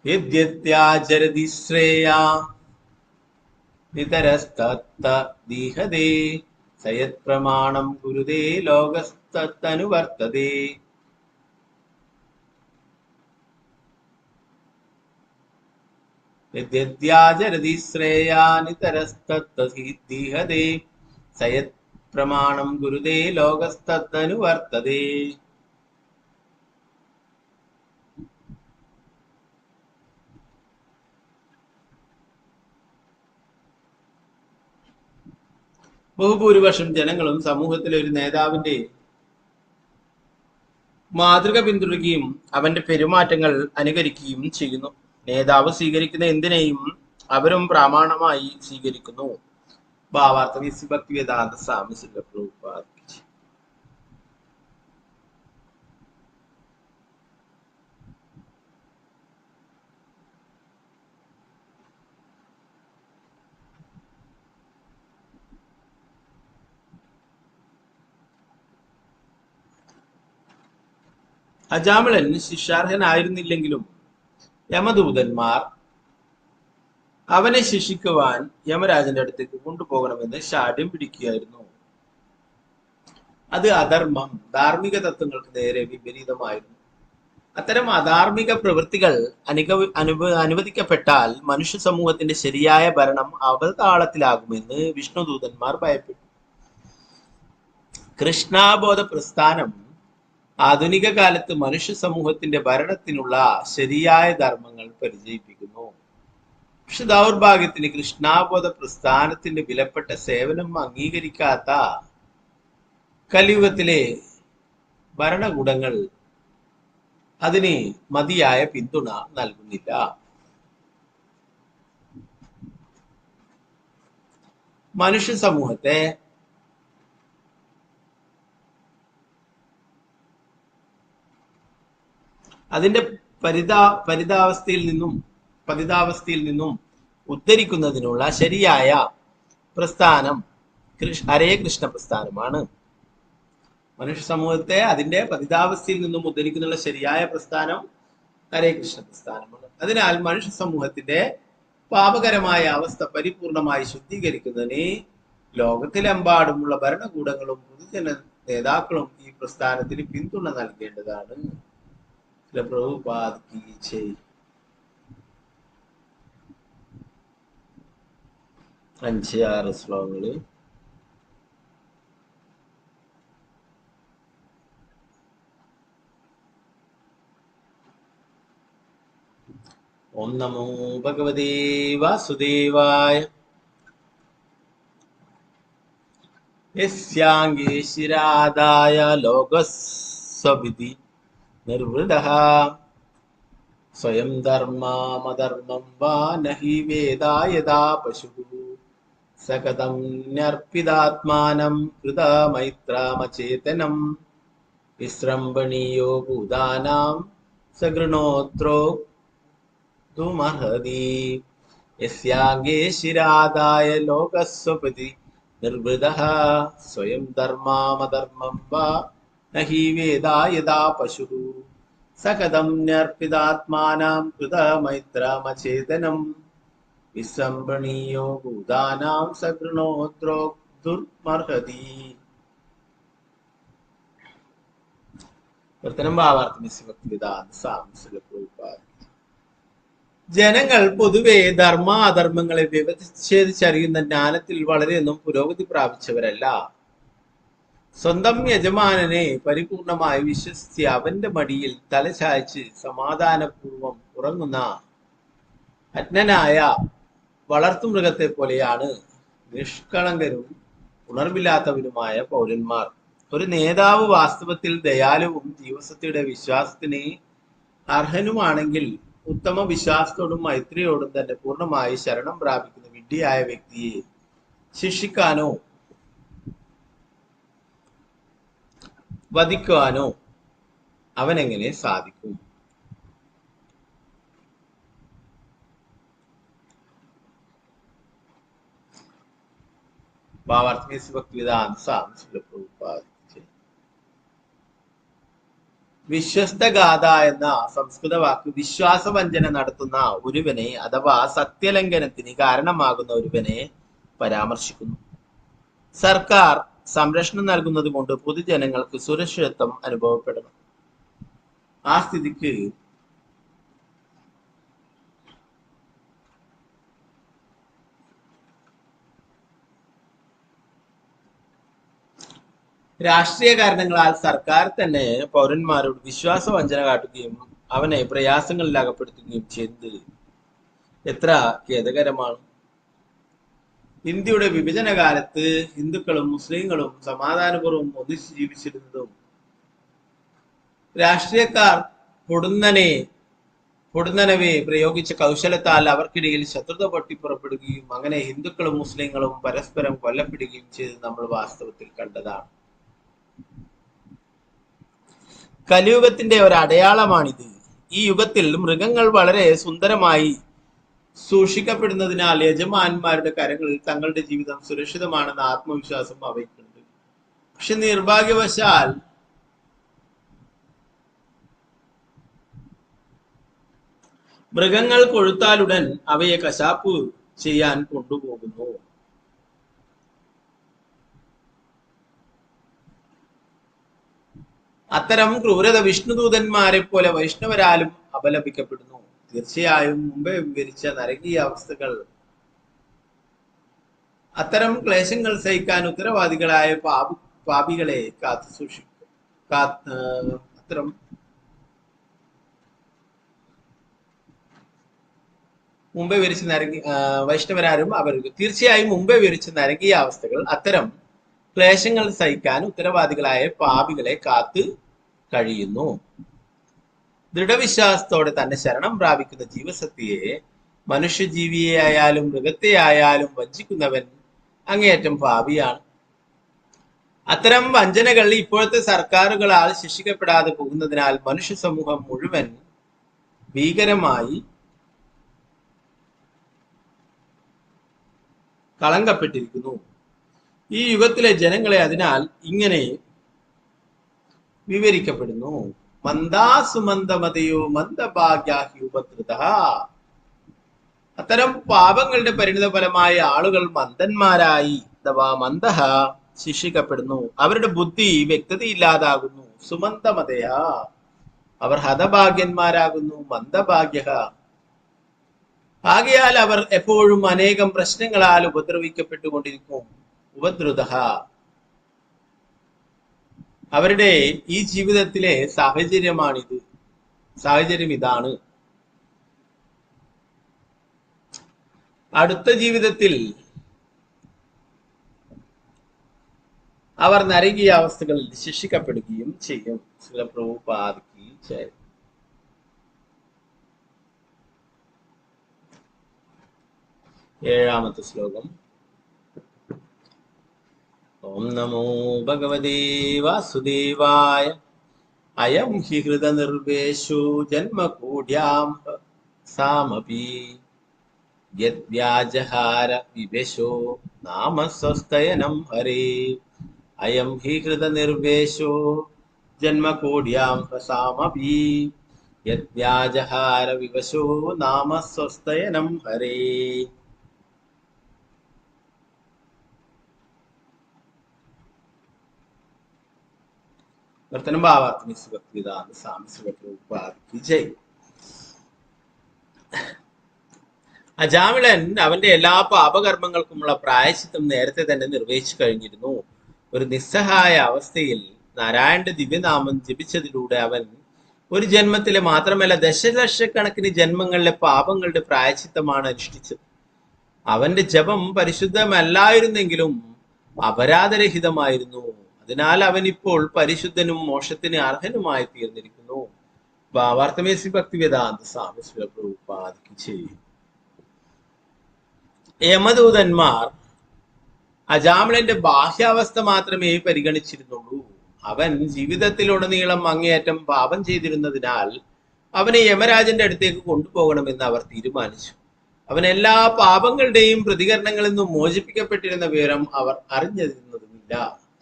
യദ്യത്യാചരതി ശ്രേയാ നിതരസ്തത്തദീഹതേ സയത് പ്രമാണം ഗുരുതേ ലോകസ്തനുവർത്തതേ. യദ്യത്യാചരതി ശ്രേയാ നിതരസ്തത്തദീഹതേ സയത് പ്രമാണം ഗുരുതേ ലോകസ്തനുവർത്തതേ. ബഹുഭൂരിപക്ഷം ജനങ്ങളും സമൂഹത്തിലെ ഒരു നേതാവിന്റെ മാതൃക പിന്തുടരുകയും അവന്റെ പെരുമാറ്റങ്ങൾ അനുകരിക്കുകയും ചെയ്യുന്നു. നേതാവ് സ്വീകരിക്കുന്ന എന്തിനേയും അവരും പ്രമാണമായി സ്വീകരിക്കുന്നു. ഭാവാർത്ഥ ഭക്തിവേദാന്ത സ്വാമി ശ്രീ പ്രഭുപാദ്. അജാമിളൻ ശിക്ഷാർഹനായിരുന്നില്ലെങ്കിലും യമദൂതന്മാർ അവനെ ശിക്ഷിക്കുവാൻ യമരാജന്റെ അടുത്തേക്ക് കൊണ്ടുപോകണമെന്ന് ശാഠ്യം പിടിക്കുകയായിരുന്നു. അത് അധർമ്മം, ധാർമ്മിക തത്വങ്ങൾക്ക് നേരെ വിപരീതമായിരുന്നു. അത്തരം അധാർമിക പ്രവൃത്തികൾ അനുവദിക്കപ്പെട്ടാൽ മനുഷ്യ സമൂഹത്തിന്റെ ശരിയായ ഭരണം അവതാളത്തിലാകുമെന്ന് വിഷ്ണുദൂതന്മാർ ഭയപ്പെട്ടു. കൃഷ്ണാബോധ പ്രസ്ഥാനം ആധുനിക കാലത്ത് മനുഷ്യ സമൂഹത്തിന്റെ ഭരണത്തിനുള്ള ശരിയായ ധർമ്മങ്ങൾ പരിചയിപ്പിക്കുന്നു. പക്ഷെ ദൗർഭാഗ്യത്തിന് കൃഷ്ണാബോധ പ്രസ്ഥാനത്തിന്റെ വിലപ്പെട്ട സേവനം അംഗീകരിക്കാത്ത കലിയുഗത്തിലെ ഭരണകൂടങ്ങൾ അതിന് മതിയായ പിന്തുണ നൽകുന്നില്ല. മനുഷ്യ സമൂഹത്തെ അതിന്റെ പതിതാവസ്ഥയിൽ നിന്നും ഉദ്ധരിക്കുന്നതിനുള്ള ശരിയായ പ്രസ്ഥാനം ഹരേ കൃഷ്ണ പ്രസ്ഥാനമാണ്. മനുഷ്യ സമൂഹത്തെ അതിന്റെ പതിതാവസ്ഥയിൽ നിന്നും ഉദ്ധരിക്കുന്നുള്ള ശരിയായ പ്രസ്ഥാനം ഹരേ കൃഷ്ണ പ്രസ്ഥാനമാണ്. അതിനാൽ മനുഷ്യ സമൂഹത്തിന്റെ പാപകരമായ അവസ്ഥ പരിപൂർണമായി ശുദ്ധീകരിക്കുന്നതിന് ലോകത്തിലെമ്പാടുമുള്ള ഭരണകൂടങ്ങളും പൊതുജന നേതാക്കളും ഈ പ്രസ്ഥാനത്തിന് പിന്തുണ നൽകേണ്ടതാണ്. പ്രഭുപാദ് കി ജയ്. 5-6 ശ്ലോകങ്ങള്. ഓം നമോ ഭഗവതേ വാസുദേവായ. യസ്യാംഗേ ശിരാദായ ലോകസ്വവിധി നിർവൃതഃ സ്വയം ധർമ്മമധർമ്മം വാ നഹി വേദായതാ പശുഃ സകതം ന്യർപ്പിതാത്മാനം കൃതമൈത്രമചേതനം വിസ്രംഭണീയോ ഭൂതാനാം സഗൃണോത്രോക്തുമർഹതി. യസ്യാംഗേ ശിരാദായ ലോകസ്വപതി നിർവൃതഃ സ്വയം ധർമ്മമധർമ്മം വാ നഹി വേദായതാ പശുഃ സകതം ന്യർപ്പിതാത്മാനാം കൃതമൈത്രമചേതനം വിസ്രംഭണീയോ ഭൂതാനാം സഗൃണോത്രോക്തുമർഹതി. ജനങ്ങൾ പൊതുവെ ധർമ്മ അധർമ്മങ്ങളെ വിവച്ഛേദിച്ചറിയുന്ന ജ്ഞാനത്തിൽ വളരെയൊന്നും പുരോഗതി പ്രാപിച്ചവരല്ല. സ്വന്തം യജമാനനെ പരിപൂർണമായി വിശ്വസിച്ച് അവന്റെ മടിയിൽ തലചായ്ച്ച് സമാധാനപൂർവം ഉറങ്ങുന്ന അജ്ഞനായ വളർത്തുമൃഗത്തെ പോലെയാണ് നിഷ്കളങ്കരും ഉണർവില്ലാത്തവരുമായ പൗരന്മാർ. ഒരു നേതാവ് വാസ്തവത്തിൽ ദയാലുവും ജീവസത്തയുടെ വിശ്വാസത്തിന് അർഹനുമാണെങ്കിൽ ഉത്തമ വിശ്വാസത്തോടും മൈത്രിയോടും തന്നെ പൂർണ്ണമായി ശരണം പ്രാപിക്കുന്ന വിഡ്ഢിയായ വ്യക്തിയെ ശിക്ഷിക്കാനോ വധിക്കുവാനോ അവനെങ്ങനെ സാധിക്കും? വിശ്വസ്തഗാഥ എന്ന സംസ്കൃത വാക്ക് വിശ്വാസവഞ്ചന നടത്തുന്ന ഒരുവനെ അഥവാ സത്യലംഘനത്തിന് കാരണമാകുന്ന ഒരുവനെ പരാമർശിക്കുന്നു. സർക്കാർ സംരക്ഷണം നൽകുന്നത് കൊണ്ട് പൊതുജനങ്ങൾക്ക് സുരക്ഷിതത്വം അനുഭവപ്പെടണം. ആ സ്ഥിതിക്ക് രാഷ്ട്രീയ കാരണങ്ങളാൽ സർക്കാർ തന്നെ പൗരന്മാരോട് വിശ്വാസവഞ്ചന കാട്ടുകയും അവനെ പ്രയാസങ്ങളിൽ അകപ്പെടുത്തുകയും ചെയ്യുന്നത് എത്ര ഖേദകരമാണ്. ഇന്ത്യയുടെ വിഭജന കാലത്ത് ഹിന്ദുക്കളും മുസ്ലിങ്ങളും സമാധാനപൂർവ്വം ഒന്നിച്ചു ജീവിച്ചിരുന്നതും രാഷ്ട്രീയക്കാർ പൊടുന്നനവെ പ്രയോഗിച്ച കൗശലത്താൽ അവർക്കിടയിൽ ശത്രുത പൊട്ടിപ്പുറപ്പെടുകയും അങ്ങനെ ഹിന്ദുക്കളും മുസ്ലിങ്ങളും പരസ്പരം കൊല്ലപ്പെടുകയും ചെയ്ത് നമ്മൾ വാസ്തവത്തിൽ കണ്ടതാണ്. കലിയുഗത്തിന്റെ ഒരു അടയാളമാണിത്. ഈ യുഗത്തിൽ മൃഗങ്ങൾ വളരെ സുന്ദരമായി സൂക്ഷിക്കപ്പെടുന്നതിനാൽ യജമാന്മാരുടെ കരങ്ങളിൽ തങ്ങളുടെ ജീവിതം സുരക്ഷിതമാണെന്ന ആത്മവിശ്വാസം അവയ്ക്കുണ്ട്. പക്ഷെ നിർഭാഗ്യവശാൽ മൃഗങ്ങൾ കൊഴുത്താലുടൻ അവയെ കശാപ്പ് ചെയ്യാൻ കൊണ്ടുപോകുന്നു. അത്തരം ക്രൂരത വിഷ്ണുദൂതന്മാരെ പോലെ വൈഷ്ണവരാലും അപലപിക്കപ്പെടുന്നു. തീർച്ചയായും മുമ്പേ വിവരിച്ച നരകീയ അവസ്ഥകൾ അത്തരം ക്ലേശങ്ങൾ സഹിക്കാൻ ഉത്തരവാദികളായ പാപികളെ കാത്തു സൂക്ഷിക്കും. അത്തരം മുമ്പേ വിവരിച്ച വൈഷ്ണവരാരും അവർക്ക് തീർച്ചയായും മുമ്പേ വിവരിച്ച നരകീയ അവസ്ഥകൾ അത്തരം ക്ലേശങ്ങൾ സഹിക്കാൻ ഉത്തരവാദികളായ പാപികളെ കാത്ത് കഴിയുന്നു. ദൃഢവിശ്വാസത്തോടെ തന്നെ ശരണം പ്രാപിക്കുന്ന ജീവസത്തിയെ മനുഷ്യജീവിയെ ആയാലും മൃഗത്തെ ആയാലും വഞ്ചിക്കുന്നവൻ അങ്ങേയറ്റം പാപിയാണ്. അത്തരം വഞ്ചനകൾ ഇപ്പോഴത്തെ സർക്കാരുകളാൽ ശിക്ഷിക്കപ്പെടാതെ പോകുന്നതിനാൽ മനുഷ്യ സമൂഹം മുഴുവൻ ഭീകരമായി കളങ്കപ്പെട്ടിരിക്കുന്നു. ഈ യുഗത്തിലെ ജനങ്ങളെ അതിനാൽ ഇങ്ങനെ വിവരിക്കപ്പെടുന്നു: മന്ദാസുമന്ദമതയോ മന്ദഭാഗ്യാഹി ഉപദ്രുത. അത്തരം പാപങ്ങളുടെ പരിണിത ഫലമായ ആളുകൾ മന്ദന്മാരായി അഥവാ മന്ദഹ ശിക്ഷിക്കപ്പെടുന്നു. അവരുടെ ബുദ്ധി വ്യക്തതയില്ലാതാകുന്നു. സുമന്ദമതയ അവർ ഹതഭാഗ്യന്മാരാകുന്നു. മന്ദഭാഗ്യ ആകയാൽ അവർ എപ്പോഴും അനേകം പ്രശ്നങ്ങളാൽ ഉപദ്രവിക്കപ്പെട്ടുകൊണ്ടിരിക്കും. ഉപദ്രുത അവരുടെ ഈ ജീവിതത്തിലെ സാഹചര്യം ഇതാണ്. അടുത്ത ജീവിതത്തിൽ അവർ നരകീയ അവസ്ഥകളിൽ ശിക്ഷിക്കപ്പെടുകയും ചെയ്യും. ശ്രീല പ്രഭുപാദി ജയ്. ഏഴാമത്തെ ശ്ലോകം. ഓം നമോ ഭഗവതേ വാസുദേവായ. അയം ഹി ഹൃദനിർവേശോ ജന്മകൂഢ്യാം സാമപി യദ്വ്യാജഹാര വിവേശോ നാമ സ്വസ്തയനം ഹരേ. അയം ഹി ഹൃദനിർവേശോ ജന്മകൂഢ്യാം സാമപി യദ്വ്യാജഹാര വിവശോ നാമ സ്വസ്തയനം ഹരേ. വർത്തനം ഭാവാർത്ഥം ഭക്തിവേദാന്ത സ്വാമി ശ്രീല പ്രഭുപാദി ജയ്. അജാമിളൻ അവന്റെ എല്ലാ പാപകർമ്മങ്ങൾക്കുമുള്ള പ്രായശ്ചിത്തം നേരത്തെ തന്നെ നിർവഹിച്ചു കഴിഞ്ഞിരുന്നു. ഒരു നിസ്സഹായ അവസ്ഥയിൽ നാരായണന്റെ ദിവ്യനാമം ജപിച്ചതിലൂടെ അവൻ ഒരു ജന്മത്തിലെ മാത്രമല്ല ദശലക്ഷക്കണക്കിന് ജന്മങ്ങളിലെ പാപങ്ങളുടെ പ്രായശ്ചിത്തമാണ് അനുഷ്ഠിച്ചത്. അവന്റെ ജപം പരിശുദ്ധമല്ലായിരുന്നെങ്കിലും അപരാധരഹിതമായിരുന്നു. അതിനാൽ അവൻ ഇപ്പോൾ പരിശുദ്ധനും മോക്ഷത്തിന് അർഹനുമായി തീർന്നിരിക്കുന്നു. ഭാവാർത്ഥമേസി ഭക്തിവേദാന്ത സ്വാമി ശ്രീല പ്രഭുപാദി ജയ്. യമദൂതന്മാർ അജാമിളന്റെ ബാഹ്യാവസ്ഥ മാത്രമേ പരിഗണിച്ചിരുന്നുള്ളൂ. അവൻ ജീവിതത്തിലുടനീളം അങ്ങേയറ്റം പാപം ചെയ്തിരുന്നതിനാൽ അവനെ യമരാജന്റെ അടുത്തേക്ക് കൊണ്ടുപോകണമെന്ന് അവർ തീരുമാനിച്ചു. അവൻ എല്ലാ പാപങ്ങളുടെയും പ്രതികരണങ്ങളിൽ നിന്നും മോചിപ്പിക്കപ്പെട്ടിരുന്ന വിവരം അവർ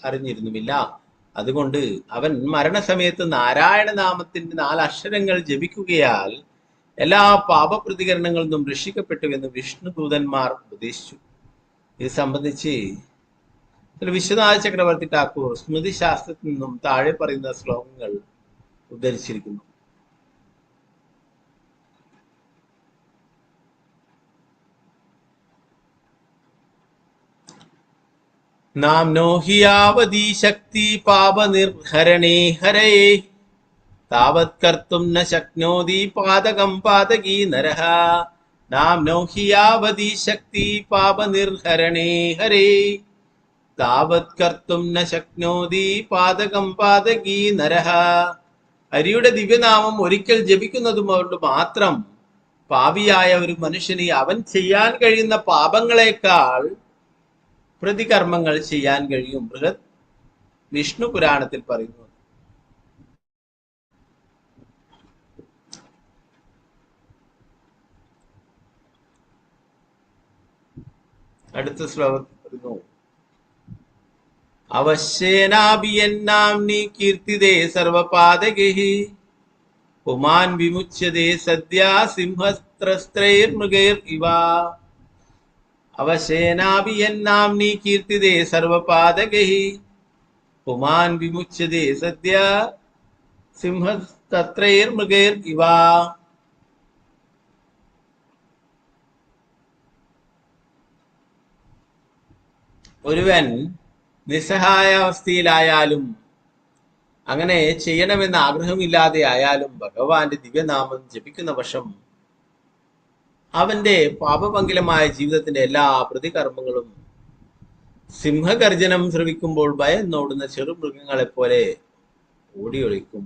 അറിഞ്ഞിരുന്നുമില്ല. അതുകൊണ്ട് അവൻ മരണസമയത്ത് നാരായണ നാമത്തിന്റെ 4 അക്ഷരങ്ങൾ ജപിക്കുകയാൽ എല്ലാ പാപപ്രതികരണങ്ങളിൽ നിന്നും രക്ഷിക്കപ്പെട്ടുവെന്ന് വിഷ്ണുദൂതന്മാർ ഉപദേശിച്ചു. ഇത് സംബന്ധിച്ച് വിശ്വനാഥ ചക്രവർത്തി ഠാക്കൂർ സ്മൃതി ശാസ്ത്രത്തിൽ നിന്നും താഴെ പറയുന്ന ശ്ലോകങ്ങൾ ഉദ്ധരിച്ചിരിക്കുന്നു. നാംനോ ഹി യാവതീ ശക്തി പാപനിർഹരണേ ഹരയേ താവത് കർത്തും ന ശക്നോതി പാതകം പാതകീ നരഃ. നാംനോ ഹി യാവതീ ശക്തി പാപനിർഹരണേ ഹരേ താവത് കർത്തും ന ശക്നോതി പാതകം പാതകീ നരഃ. ഹരിയുടെ ദിവ്യനാമം ഒരിക്കൽ ജപിക്കുന്നതുകൊണ്ട് മാത്രം പാപിയായ ഒരു മനുഷ്യന് അവൻ ചെയ്യാൻ കഴിയുന്ന പാപങ്ങളെക്കാൾ പ്രതികർമ്മങ്ങൾ ചെയ്യാൻ കഴിയും. ബൃഹത് വിഷ്ണു പുരാണത്തിൽ പറയുന്നു. അടുത്ത ശ്ലോകത്തിൽ പറയുന്നു: അവശ്യേനാഭിയന്നാംനി കീർത്തിതേ സർവപാതകൈഃ പുമാൻ വിമുച്യതേ സദ്യാ സിംഹസ്ത്രസ്ത്രൈർമൃഗൈർ ഇവ. അവശേനാഭിയന്നാംനി കീർത്തിതേ സർവപാദകൈ പുമാൻ വിമുച്യതേ സദ്യ സിംഹസ്തത്രൈർമൃഗൈർ ഇവ. ഒരുവൻ നിസ്സഹായ അവസ്ഥയിലായാലും അങ്ങനെ ചെയ്യണമെന്ന് ആഗ്രഹമില്ലാതെ ആയാലും ഭഗവാന്റെ ദിവ്യനാമം ജപിക്കുന്ന പക്ഷം അവന്റെ പാപപങ്കിലമായ ജീവിതത്തിന്റെ എല്ലാ പ്രതികർമ്മങ്ങളും സിംഹഗർജനം ശ്രവിക്കുമ്പോൾ ഭയന്നോടുന്ന ചെറുമൃഗങ്ങളെ പോലെ ഓടിയൊളിക്കും.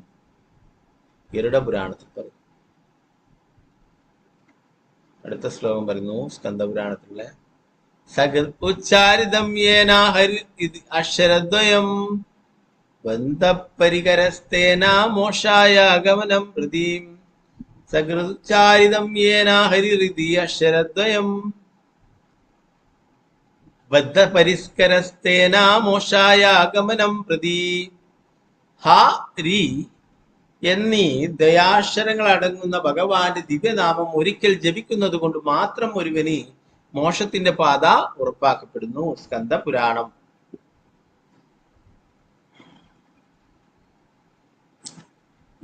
ഗരുഡ പുരാണത്തിൽ പറയും. അടുത്ത ശ്ലോകം പറയുന്നു സ്കന്ദപുരാണത്തിലുള്ള ഉച്ചാരിതം യേന ഹരി അക്ഷരദ്വയം ബന്ധപരികരസ്തേന മോക്ഷായ ഗമനം പ്രതീം. സകൃച്ചാരിതം യേന ഹരിരിതി അക്ഷരദ്വയം ബദ്ധപരിസ്കരസ്തേന മോക്ഷായ ഗമനം പ്രതി. ഹ രി എന്നീ ദയാക്ഷരങ്ങൾ അടങ്ങുന്ന ഭഗവാന്റെ ദിവ്യനാമം ഒരിക്കൽ ജപിക്കുന്നത് കൊണ്ട് മാത്രം ഒരുവന് മോക്ഷത്തിന്റെ പാത ഉറപ്പാക്കപ്പെടുന്നു. സ്കന്ദ പുരാണം.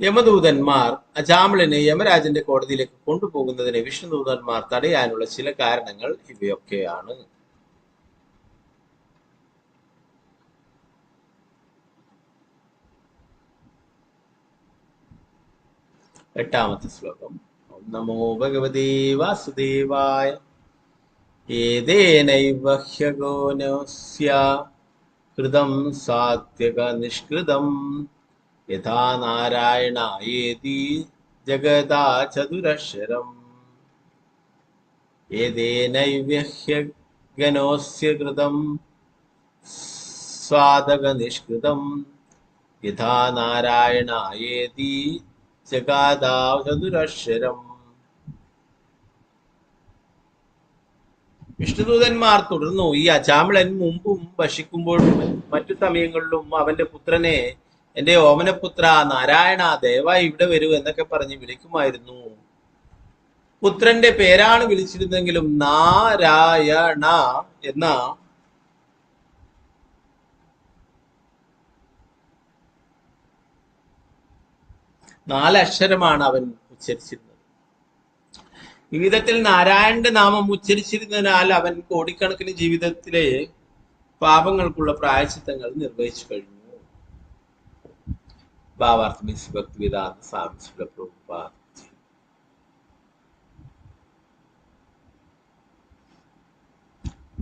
യമദൂതന്മാർ അജാമിളനെ യമരാജന്റെ കോടതിയിലേക്ക് കൊണ്ടുപോകുന്നതിന് വിഷ്ണുദൂതന്മാർ തടയാനുള്ള ചില കാരണങ്ങൾ ഇവയൊക്കെയാണ്. എട്ടാമത്തെ ശ്ലോകം. ഓം നമോ ഭഗവതേ വാസുദേവായ. ഏതേനൈവ ഹ്യഗോനസ്യ കൃതം സാത്വിക നിഷ്കൃതം യഥാ നാരായണായേതി ജഗദാ ചതുരക്ഷരം. ഏതേനൈവ ഹ്യഗനോസ്യ കൃതം സാധക നിഷ്കൃതം യഥാ നാരായണായേതി ജഗദാ ചതുരക്ഷരം. വിഷ്ണുദൂതന്മാർ തുടർന്നു, ഈ അജാമിളൻ മുമ്പും ഭക്ഷിക്കുമ്പോഴും മറ്റു സമയങ്ങളിലും അവന്റെ പുത്രനെ എന്റെ ഓമനപുത്ര നാരായണ ദയവായി ഇവിടെ വരൂ എന്നൊക്കെ പറഞ്ഞ് വിളിക്കുമായിരുന്നു. പുത്രന്റെ പേരാണ് വിളിച്ചിരുന്നെങ്കിലും നാരായണ എന്ന നാലക്ഷരമാണ് അവൻ ഉച്ചരിച്ചിരുന്നത്. ഈ വിധത്തിൽ നാരായണന്റെ നാമം ഉച്ചരിച്ചിരുന്നതിനാൽ അവൻ കോടിക്കണക്കിന് ജീവിതത്തിലെ പാപങ്ങൾക്കുള്ള പ്രായശ്ചിത്തങ്ങൾ നിർവഹിച്ചു കഴിഞ്ഞു. ഭാവാർത്ഥം ഭക്തിവേദാന്ത സ്വാമി ശ്രീല പ്രഭുപാദ.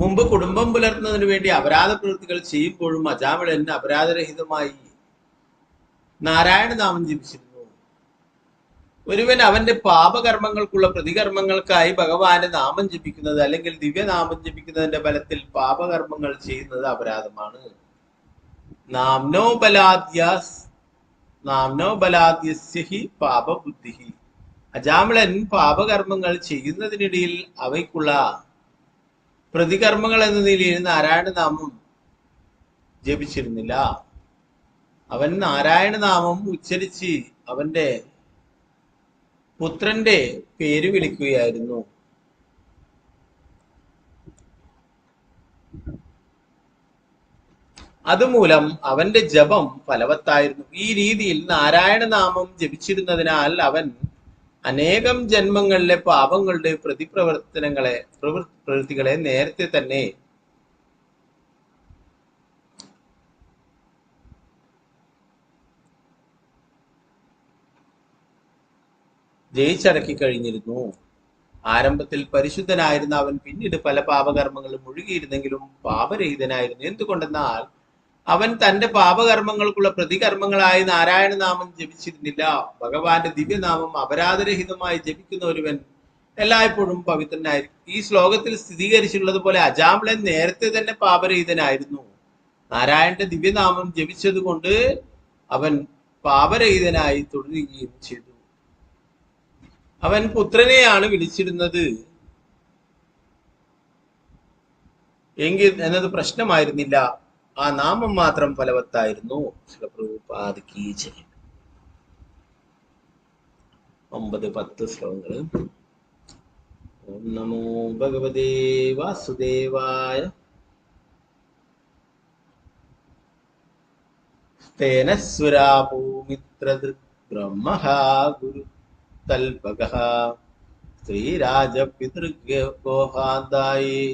മുമ്പ് കുടുംബം പുലർത്തുന്നതിന് വേണ്ടി അപരാധ പ്രവൃത്തികൾ ചെയ്യുമ്പോഴും അജാമിളൻ അപരാധരഹിതമായി നാരായണ നാമം ജപിച്ചിരുന്നു. ഒരുവൻ അവന്റെ പാപകർമ്മങ്ങൾക്കുള്ള പ്രതികർമ്മങ്ങൾക്കായി ഭഗവാന്റെ നാമം ജപിക്കുന്നത് അല്ലെങ്കിൽ ദിവ്യനാമം ജപിക്കുന്നതിന്റെ ബലത്തിൽ പാപകർമ്മങ്ങൾ ചെയ്യുന്നത് അപരാധമാണ്. നാംനോ ബലാദ്യസ്യ ഹി പാപബുദ്ധി. അജാമിളൻ പാപകർമ്മങ്ങൾ ചെയ്യുന്നതിനിടയിൽ അവയ്ക്കുള്ള പ്രതികർമ്മങ്ങൾ എന്ന നിലയിൽ നാരായണ നാമം ജപിച്ചിരുന്നില്ല. അവൻ നാരായണ നാമം ഉച്ചരിച്ച് അവന്റെ പുത്രന്റെ പേര് വിളിക്കുകയായിരുന്നു. അതുമൂലം അവന്റെ ജപം ഫലവത്തായിരുന്നു. ഈ രീതിയിൽ നാരായണ നാമം ജപിച്ചിരുന്നതിനാൽ അവൻ അനേകം ജന്മങ്ങളിലെ പാപങ്ങളുടെ പ്രവൃത്തികളെ നേരത്തെ തന്നെ ജയിച്ചടക്കി കഴിഞ്ഞിരുന്നു. ആരംഭത്തിൽ പരിശുദ്ധനായിരുന്ന അവൻ പിന്നീട് പല പാപകർമ്മങ്ങളും മുഴുകിയിരുന്നെങ്കിലും പാപരഹിതനായിരുന്നു. എന്തുകൊണ്ടെന്നാൽ അവൻ തന്റെ പാപകർമ്മങ്ങൾക്കുള്ള പ്രതികർമ്മങ്ങളായി നാരായണ നാമം ജപിച്ചിരുന്നില്ല. ഭഗവാന്റെ ദിവ്യനാമം അപരാധരഹിതമായി ജപിക്കുന്ന ഒരുവൻ എല്ലായ്പ്പോഴും പവിത്രനായിരിക്കും. ഈ ശ്ലോകത്തിൽ സ്ഥിരീകരിച്ചിട്ടുള്ളതുപോലെ അജാമിളൻ നേരത്തെ തന്നെ പാപരഹിതനായിരുന്നു. നാരായണന്റെ ദിവ്യനാമം ജപിച്ചത് കൊണ്ട് അവൻ പാപരഹിതനായി തുടരുകയും ചെയ്തു. അവൻ പുത്രനെയാണ് വിളിച്ചിരുന്നത് എങ്കിൽ എന്നത് പ്രശ്നമായിരുന്നില്ല. ആ നാമം മാത്രം ഫലവത്തായിരുന്നു. പ്രഭുപാദകീ ജയ. 9-10 ശ്ലോകങ്ങൾ. ഓം നമോ ഭഗവതേ വാസുദേവായ. തേന സുരാപോ മിത്രദൃക് ബ്രഹ്മഃ ഗുരു തൽപകഃ ശ്രീരാജപിതൃഗോഹാന്തായേ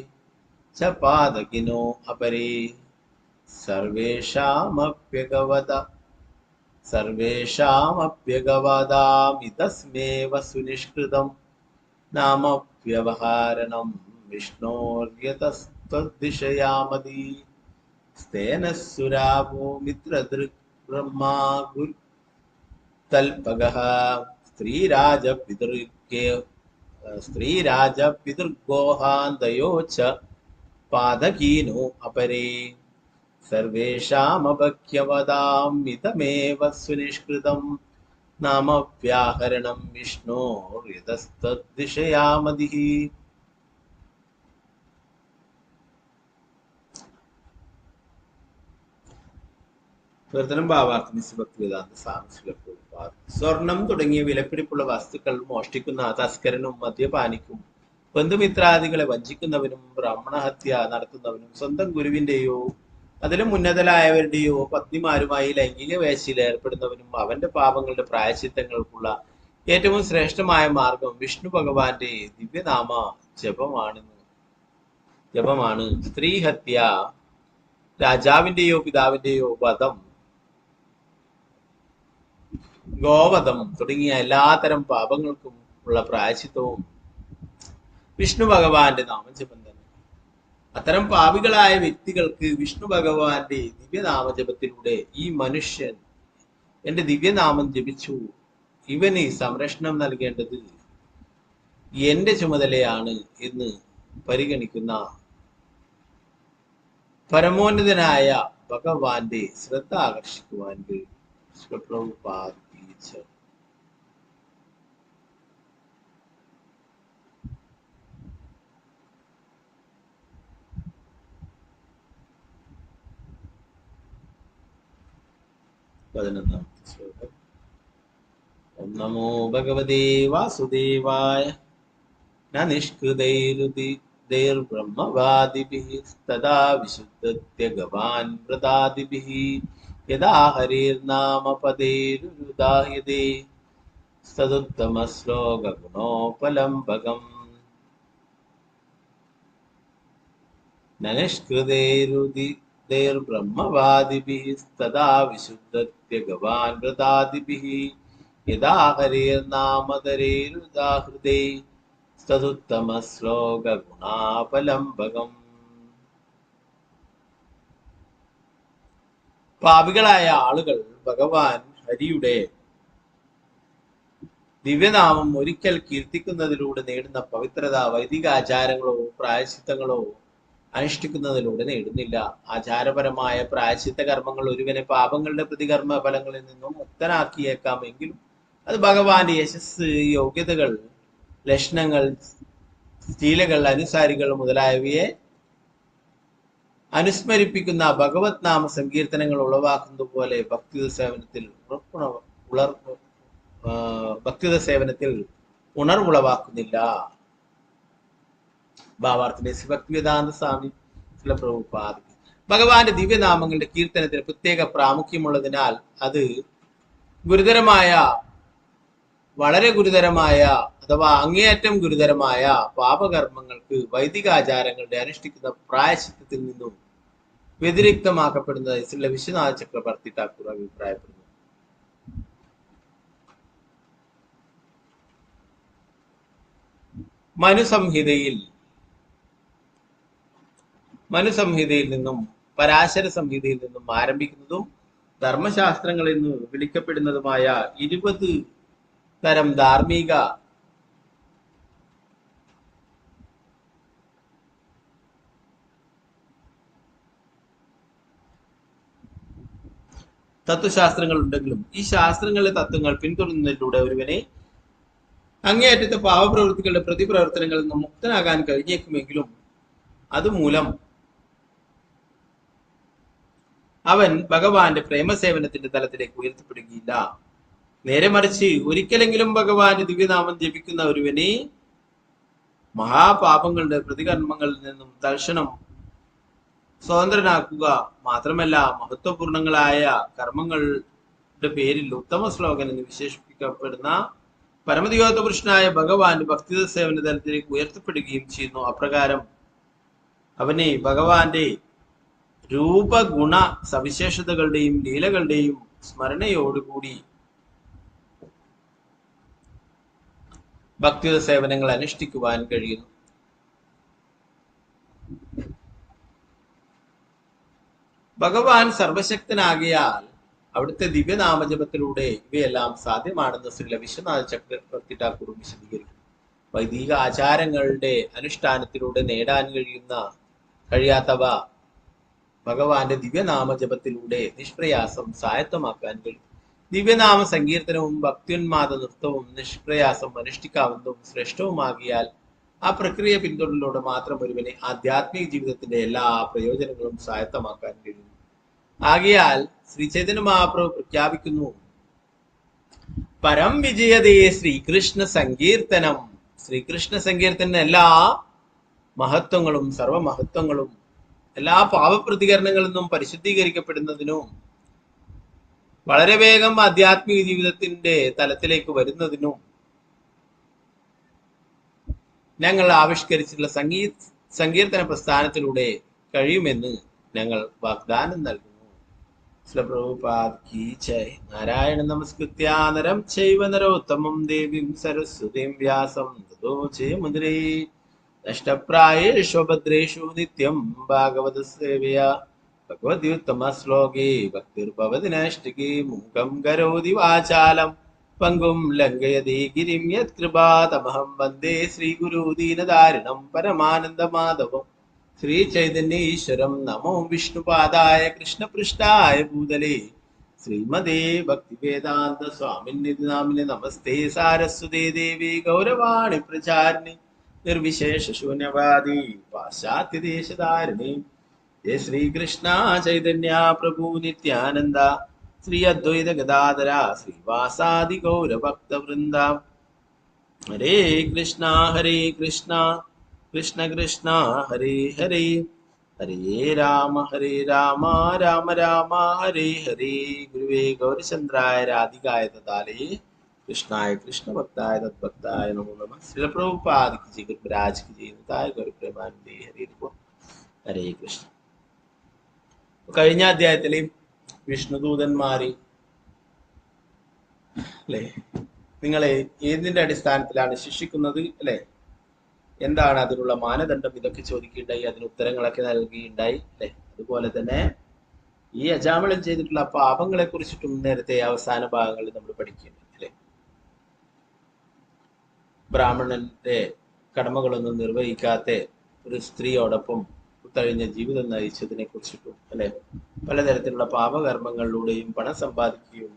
ച പാദകിനോ അപരേ സർവേഷാമപ്യഗവദാമി തസ്മേവ സുനിഷ്കൃതം നാമ വ്യവഹാരണം വിഷ്ണോര്യതസ്ത്വദ്ദിശയാമതി. സ്തേന സുരാപോ മിത്രദൃക് ബ്രഹ്മാ ഗുരു തൽപകഃ സ്ത്രീരാജപിതൃഗോഹാന്തയോ ച പാദകീനോ അപരേ സർവേഷാമപക്യവദാമിതമേവ സുനിഷ്കൃതം നാമ വ്യാഹരണം വിഷ്ണോര്യതസ്തദ്ദിശയാമതി. കീർത്തനം ഭാവാർത്ഥം ഭക്തിവേദാന്ത സ്വാമി ശ്രീല പ്രഭുപാദ്. സ്വർണം തുടങ്ങിയ വിലപിടിപ്പുള്ള വസ്തുക്കൾ മോഷ്ടിക്കുന്ന തസ്കരനും മദ്യപാനിക്കും ബന്ധുമിത്രാദികളെ വഞ്ചിക്കുന്നവനും ബ്രാഹ്മണഹത്യ നടത്തുന്നവനും സ്വന്തം ഗുരുവിന്റെയോ അതിലും ഉന്നതരായവരുടെയോ പത്നിമാരുമായി ലൈംഗിക വേശ്യയിൽ ഏർപ്പെടുന്നവനും അവന്റെ പാപങ്ങളുടെ പ്രായശ്ചിത്തങ്ങൾക്കുള്ള ഏറ്റവും ശ്രേഷ്ഠമായ മാർഗം വിഷ്ണു ഭഗവാന്റെ ദിവ്യനാമ ജപമാണ്. സ്ത്രീഹത്യ, രാജാവിന്റെയോ പിതാവിന്റെയോ വധം, ഗോവധം തുടങ്ങിയ എല്ലാത്തരം പാപങ്ങൾക്കും ഉള്ള പ്രായശ്ചിത്തവും വിഷ്ണു ഭഗവാന്റെ നാമജപം തന്നെ. അത്തരം പാപികളായ വ്യക്തികൾക്ക് വിഷ്ണു ഭഗവാന്റെ ദിവ്യനാമജപത്തിലൂടെ ഈ മനുഷ്യൻ എന്റെ ദിവ്യനാമം ജപിച്ചു, ഇവന് സംരക്ഷണം നൽകേണ്ടത് എന്റെ ചുമതലയാണ് എന്ന് പരിഗണിക്കുന്ന പരമോന്നതനായ ഭഗവാന്റെ ശ്രദ്ധ ആകർഷിക്കുവാൻ പ്രഭുപാദ് ടീച്ചർ. പതിനൊന്നാമത്തെ ശ്ലോകം. ഓം നമോ ഭഗവതേ വാസുദേവായ. ന നിഷ്കൃതൈർബ്രഹ്മവാദിഭിഃ തദാ വിശുദ്ധത്യഗവാൻ വ്രതാദിഭിഃ യദാ ഹരിർനാമപദൈരുദാഹ്യതേ തദുത്തമശ്ലോകഗുണോപലംബകം. ന നിഷ്കൃതൈർബ്രഹ്മവാദിഭിഃ തദാ വിശുദ്ധത്യഗവാൻ വ്രതാദിഭിഃ യദാ ഹരിർനാമപദൈരുദാഹ്യതേ തദുത്തമശ്ലോകഗുണാപലംബകം. പാപികളായ ആളുകൾ ഭഗവാൻ ഹരിയുടെ ദിവ്യനാമം ഒരിക്കൽ കീർത്തിക്കുന്നതിലൂടെ നേടുന്ന പവിത്രത വൈദിക ആചാരങ്ങളോ പ്രായശ്ചിത്തങ്ങളോ അനുഷ്ഠിക്കുന്നതിലൂടെ നേടുന്നില്ല. ആചാരപരമായ പ്രായശ്ചിത്ത കർമ്മങ്ങൾ ഒരുവനെ പാപങ്ങളുടെ പ്രതികർമ്മ ഫലങ്ങളിൽ നിന്നും മുക്തനാക്കിയേക്കാമെങ്കിലും അത് ഭഗവാന്റെ യശസ്, യോഗ്യതകൾ, ലക്ഷണങ്ങൾ, ശീലകൾ, അനുസാരികൾ മുതലായവയെ അനുസ്മരിപ്പിക്കുന്ന ഭഗവത് നാമ സങ്കീർത്തനങ്ങൾ ഉളവാക്കുന്നത് പോലെ ഭക്തിയുത സേവനത്തിൽ ഉണർവുളവാക്കുന്നില്ല. ഭാവാർത്ഥിലെ ഭക്തിവേദാന്ത സ്വാമി ശ്രീല പ്രഭുപാദ്. ഭഗവാന്റെ ദിവ്യനാമങ്ങളുടെ കീർത്തനത്തിന് പ്രത്യേക പ്രാമുഖ്യമുള്ളതിനാൽ അത് വളരെ ഗുരുതരമായ അഥവാ അങ്ങേയറ്റം ഗുരുതരമായ പാപകർമ്മങ്ങൾക്ക് വൈദികാചാരങ്ങളുടെ അനുഷ്ഠിക്കുന്ന പ്രായശ്ചിത്തത്തിൽ നിന്നും വ്യതിരിക്തമാക്കപ്പെടുന്നതായി ശ്രീല വിശ്വനാഥ ചക്രവർത്തി ഠാക്കൂർ അഭിപ്രായപ്പെടുന്നു. മനുസംഹിതയിൽ നിന്നും പരാശര സംഹിതയിൽ നിന്നും ആരംഭിക്കുന്നതും ധർമ്മശാസ്ത്രങ്ങളിൽ നിന്ന് വിളിക്കപ്പെടുന്നതുമായ 20 തരം ധാർമ്മിക തത്വശാസ്ത്രങ്ങൾ ഉണ്ടെങ്കിലും ഈ ശാസ്ത്രങ്ങളിലെ തത്വങ്ങൾ പിന്തുടരുന്നതിലൂടെ ഒരുവനെ അങ്ങേയറ്റത്തെ പാവപ്രവൃത്തികളുടെ പ്രതിപ്രവർത്തനങ്ങളിൽ നിന്ന് മുക്തനാകാൻ കഴിഞ്ഞേക്കുമെങ്കിലും അതുമൂലം അവൻ ഭഗവാന്റെ പ്രേമസേവനത്തിന്റെ തലത്തിലേക്ക് ഉയർത്തപ്പെടുകയില്ല. നേരെ മറിച്ച് ഒരിക്കലെങ്കിലും ഭഗവാന്റെ ദിവ്യനാമം ജപിക്കുന്ന ഒരുവനെ മഹാപാപങ്ങളുടെ പ്രതികർമ്മങ്ങളിൽ നിന്നും തൽക്ഷണം സ്വതന്ത്രനാക്കുക മാത്രമല്ല മഹത്വപൂർണങ്ങളായ കർമ്മങ്ങളുടെ പേരിൽ ഉത്തമ ശ്ലോകൻ എന്ന് വിശേഷിപ്പിക്കപ്പെടുന്ന പരമദിവ്യോത്ത പുരുഷനായ ഭഗവാൻ ഭക്തിത സേവന തലത്തിലേക്ക് ഉയർത്തപ്പെടുകയും ചെയ്യുന്നു. അപ്രകാരം അവനെ ഭഗവാന്റെ രൂപഗുണ സവിശേഷതകളുടെയും ലീലകളുടെയും സ്മരണയോടുകൂടി ഭക്തിത സേവനങ്ങൾ അനുഷ്ഠിക്കുവാൻ കഴിയുന്നു. ഭഗവാൻ സർവശക്തനാകിയാൽ അവിടുത്തെ ദിവ്യനാമജപത്തിലൂടെ ഇവയെല്ലാം സാധ്യമാണെന്ന് ശ്രീല വിശ്വനാഥ ചക്രവർത്തി ഠാക്കൂർ വിശദീകരിക്കുന്നു. വൈദിക ആചാരങ്ങളുടെ അനുഷ്ഠാനത്തിലൂടെ നേടാൻ കഴിയാത്തവ ഭഗവാന്റെ ദിവ്യനാമജപത്തിലൂടെ നിഷ്പ്രയാസം സ്വായത്തമാക്കാൻ കഴിയും. ദിവ്യനാമ സങ്കീർത്തനവും ഭക്ത്യുന്മാദ നൃത്തവും നിഷ്പ്രയാസം അനുഷ്ഠിക്കാവുന്നതും ശ്രേഷ്ഠവുമാകിയാൽ ആ പ്രക്രിയ പിന്തുടരലിലൂടെ മാത്രം ഒരുവനെ ആധ്യാത്മിക ജീവിതത്തിന്റെ എല്ലാ പ്രയോജനങ്ങളും സ്വായത്തമാക്കാൻ കഴിയും. ആകയാൽ ശ്രീ ചൈതന്യ മഹാപ്രഭു പ്രഖ്യാപിക്കുന്നു, പരം വിജയതേ ശ്രീകൃഷ്ണ സങ്കീർത്തനം. ശ്രീകൃഷ്ണ സങ്കീർത്തന എല്ലാ മഹത്വങ്ങളും സർവമഹത്വങ്ങളും എല്ലാ പാപപ്രതികരണങ്ങളിൽ നിന്നും പരിശുദ്ധീകരിക്കപ്പെടുന്നതിനും വളരെ വേഗം ആധ്യാത്മിക ജീവിതത്തിന്റെ തലത്തിലേക്ക് വരുന്നതിനും ഞങ്ങൾ ആവിഷ്കരിച്ചിട്ടുള്ള സങ്കീർത്തന പ്രസ്ഥാനത്തിലൂടെ കഴിയുമെന്ന് ഞങ്ങൾ വാഗ്ദാനം നൽകുന്നു. നാരായണ നമസ്കൃത്യ നരം ചൈവ നരോത്തമം ദേവീം സരസ്വതീം വ്യാസം തതോ ജയമുദ്രേ നഷ്ടപ്രായേഷു ഭദ്രേഷു നിത്യം ഭാഗവത സേവയാ ഭഗവത്യുത്തമ ശ്ലോകേ ഭക്തിർഭവതി നൈഷ്ഠികേ മൂകം കരോതി വാചാലം പങ്കും ലംഘയതി ഗിരിം യത്കൃപാതമഹം വന്ദേ ശ്രീഗുരു ദീനദാരിണം പരമാനന്ദമാധവം ശ്രീ ചൈതന്യ ഈശ്വരം. നമോ വിഷ്ണുപാദായ കൃഷ്ണപൃഷ്ഠായ ഭൂതലേ ശ്രീമതേ ഭക്തിവേദാന്ത സ്വാമിനിധി നാമിനെ നമസ്തേ സാരസ്വതേ ദേവി ഗൗരവാണി പ്രചാരിണി നിർവിശേഷ ശൂന്യവാദി പാശ്ചാത്യദേശധാരിണി. ജയ ശ്രീകൃഷ്ണ ചൈതന്യ പ്രഭു നിത്യാനന്ദ ശ്രീ അദ്വൈത ഗദാധര ശ്രീവാസാദി ഗൗരഭക്തവൃന്ദ. ഹരേ കൃഷ്ണ കൃഷ്ണ കൃഷ്ണ ഹരേ ഹരേ, ഹരേ രാമ രാമ രാമ ഹരേ ഹരേ. ഗുരുവേ ഗൗരചന്ദ്രായ രാധികായ തഥാലേ കൃഷ്ണായ കൃഷ്ണഭക്തായ തദ്ഭക്തായ നമോ നമഃ. ശ്രീല പ്രഭുപാദിക്ക് ജി ഗുരുരാജ് की जय. ഗൗരപ്രേമാനന്ദേ ഹരേ ഹരേ കൃഷ്ണ. കഴിഞ്ഞ അധ്യായത്തില് വിഷ്ണുദൂതന്മാര് അല്ലെ നിങ്ങളെ ഏതിന്റെ അടിസ്ഥാനത്തിലാണ് ശിക്ഷിക്കുന്നത് അല്ലെ, എന്താണ് അതിനുള്ള മാനദണ്ഡം, ഇതൊക്കെ ചോദിക്കുകയുണ്ടായി. അതിന് ഉത്തരങ്ങളൊക്കെ നൽകുകയുണ്ടായി അല്ലെ. അതുപോലെ തന്നെ ഈ അജാമിളൻ ചെയ്തിട്ടുള്ള പാപങ്ങളെ കുറിച്ചിട്ടും നേരത്തെ അവസാന ഭാഗങ്ങളിൽ നമ്മൾ പഠിക്കുന്നുണ്ട് അല്ലെ. ബ്രാഹ്മണന്റെ കടമകളൊന്നും നിർവഹിക്കാത്ത ഒരു സ്ത്രീയോടൊപ്പം കഴിഞ്ഞ ജീവിതം നയിച്ചതിനെ കുറിച്ചിട്ടും അല്ലെ, പലതരത്തിലുള്ള പാപകർമ്മങ്ങളിലൂടെയും പണം സമ്പാദിക്കുകയും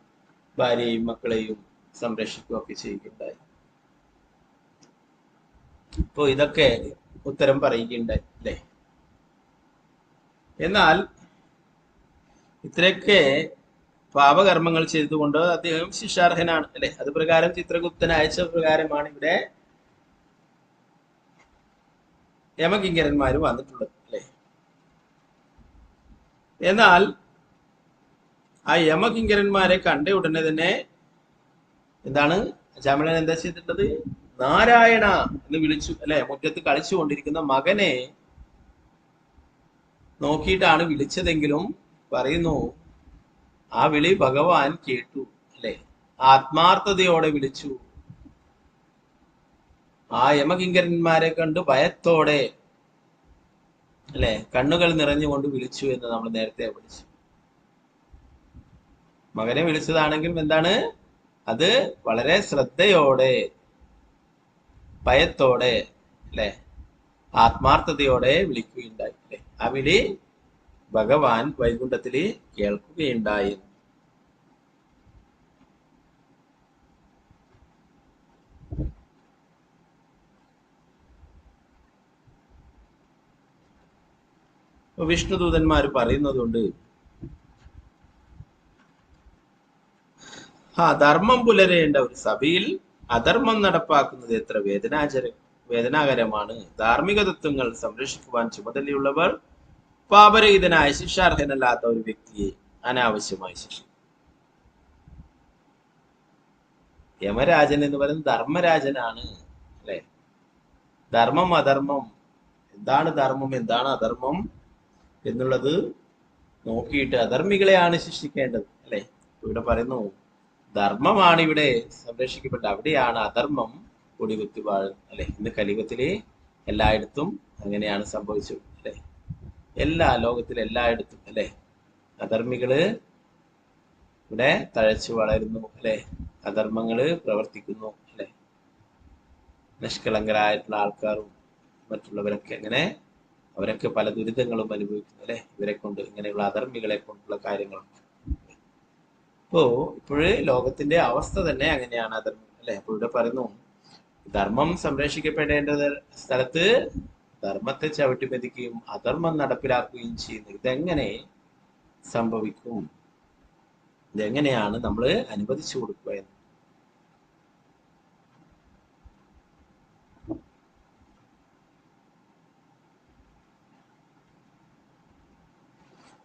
ഭാര്യയെയും മക്കളെയും സംരക്ഷിക്കുകയൊക്കെ ചെയ്യുകയുണ്ടായി. അപ്പോ ഇതൊക്കെ ഉത്തരം പറയുകയുണ്ടായി അല്ലെ. എന്നാൽ ഇത്രയൊക്കെ പാപകർമ്മങ്ങൾ ചെയ്തുകൊണ്ട് അദ്ദേഹം ശിക്ഷാർഹനാണ് അല്ലെ. അത് പ്രകാരം ചിത്രഗുപ്തൻ അയച്ച പ്രകാരമാണ് ഇവിടെ യമകിങ്കരന്മാര് വന്നിട്ടുള്ളത് അല്ലെ. എന്നാൽ ആ യമകിങ്കരന്മാരെ കണ്ട ഉടനെ തന്നെ എന്താണ് അജാമിളൻ എന്താ ചെയ്തിട്ടത്, നാരായണ എന്ന് വിളിച്ചു അല്ലെ. മുറ്റത്ത് കളിച്ചു കൊണ്ടിരിക്കുന്ന മകനെ നോക്കിയിട്ടാണ് വിളിച്ചതെങ്കിലും പറയുന്നു ആ വിളി ഭഗവാൻ കേട്ടു അല്ലെ. ആത്മാർത്ഥതയോടെ വിളിച്ചു. ആ യമകിങ്കരന്മാരെ കണ്ട് ഭയത്തോടെ അല്ലെ കണ്ണുകൾ നിറഞ്ഞുകൊണ്ട് വിളിച്ചു എന്ന് നമ്മൾ നേരത്തെ പഠിച്ചു. മകനെ വിളിച്ചതാണെങ്കിലും എന്താണ് അത് വളരെ ശ്രദ്ധയോടെ ഭയത്തോടെ അല്ലെ ആത്മാർത്ഥതയോടെ വിളിക്കുകയുണ്ടായി അല്ലെ. ആ വിളി ഭഗവാൻ വൈകുണ്ഠത്തില് കേൾക്കുകയുണ്ടായി. വിഷ്ണുദൂതന്മാർ പറയുന്നതുകൊണ്ട് ധർമ്മം പുലരേണ്ട ഒരു സഭയിൽ അധർമ്മം നടപ്പാക്കുന്നത് എത്ര വേദനാകരമാണ്. ധാർമ്മിക തത്വങ്ങൾ സംരക്ഷിക്കുവാൻ ചുമതലയുള്ളവർ പാപരഹിതനായ ശിക്ഷാർഹനല്ലാത്ത ഒരു വ്യക്തിയെ അനാവശ്യമായി ശിക്ഷിക്കും. യമരാജൻ എന്ന് പറയുന്നത് ധർമ്മരാജനാണ്, അല്ലെ? ധർമ്മം അധർമ്മം, എന്താണ് ധർമ്മം എന്താണ് അധർമ്മം എന്നുള്ളത് നോക്കിയിട്ട് അധർമ്മികളെയാണ് ശിക്ഷിക്കേണ്ടത്, അല്ലെ? ഇവിടെ പറയുന്നു ധർമ്മമാണ് ഇവിടെ സംരക്ഷിക്കപ്പെട്ട, അവിടെയാണ് അധർമ്മം കൊടികുത്തി വാഴുന്നത്, അല്ലെ? ഇന്ന് കലിയുഗത്തിലെ എല്ലായിടത്തും അങ്ങനെയാണ് സംഭവിച്ചത്, അല്ലെ? എല്ലാ ലോകത്തിലെ എല്ലായിടത്തും, അല്ലെ? അധർമ്മികള് ഇവിടെ തഴച്ചു വളരുന്നു, അല്ലെ? അധർമ്മങ്ങള് പ്രവർത്തിക്കുന്നു, അല്ലെ? നിഷ്കളങ്കരായിട്ടുള്ള ആൾക്കാരും മറ്റുള്ളവരൊക്കെ അങ്ങനെ അവരൊക്കെ പല ദുരിതങ്ങളും അനുഭവിക്കുന്നു, അല്ലെ? ഇവരെ കൊണ്ട്, ഇങ്ങനെയുള്ള അധർമ്മികളെ കൊണ്ടുള്ള കാര്യങ്ങളൊക്കെ. അപ്പോ ഇപ്പോഴ് ലോകത്തിന്റെ അവസ്ഥ തന്നെ അങ്ങനെയാണ്, അധർമ്മം, അല്ലെ? അപ്പൊ ഇവിടെ പറയുന്നു ധർമ്മം സംരക്ഷിക്കപ്പെടേണ്ട സ്ഥലത്ത് ധർമ്മത്തെ ചവിട്ടിമെതിക്കുകയും അധർമ്മം നടപ്പിലാക്കുകയും ചെയ്യുന്നു. ഇതെങ്ങനെ സംഭവിക്കും? ഇതെങ്ങനെയാണ് നമ്മൾ അനുവദിച്ചു കൊടുക്കുക എന്ന്?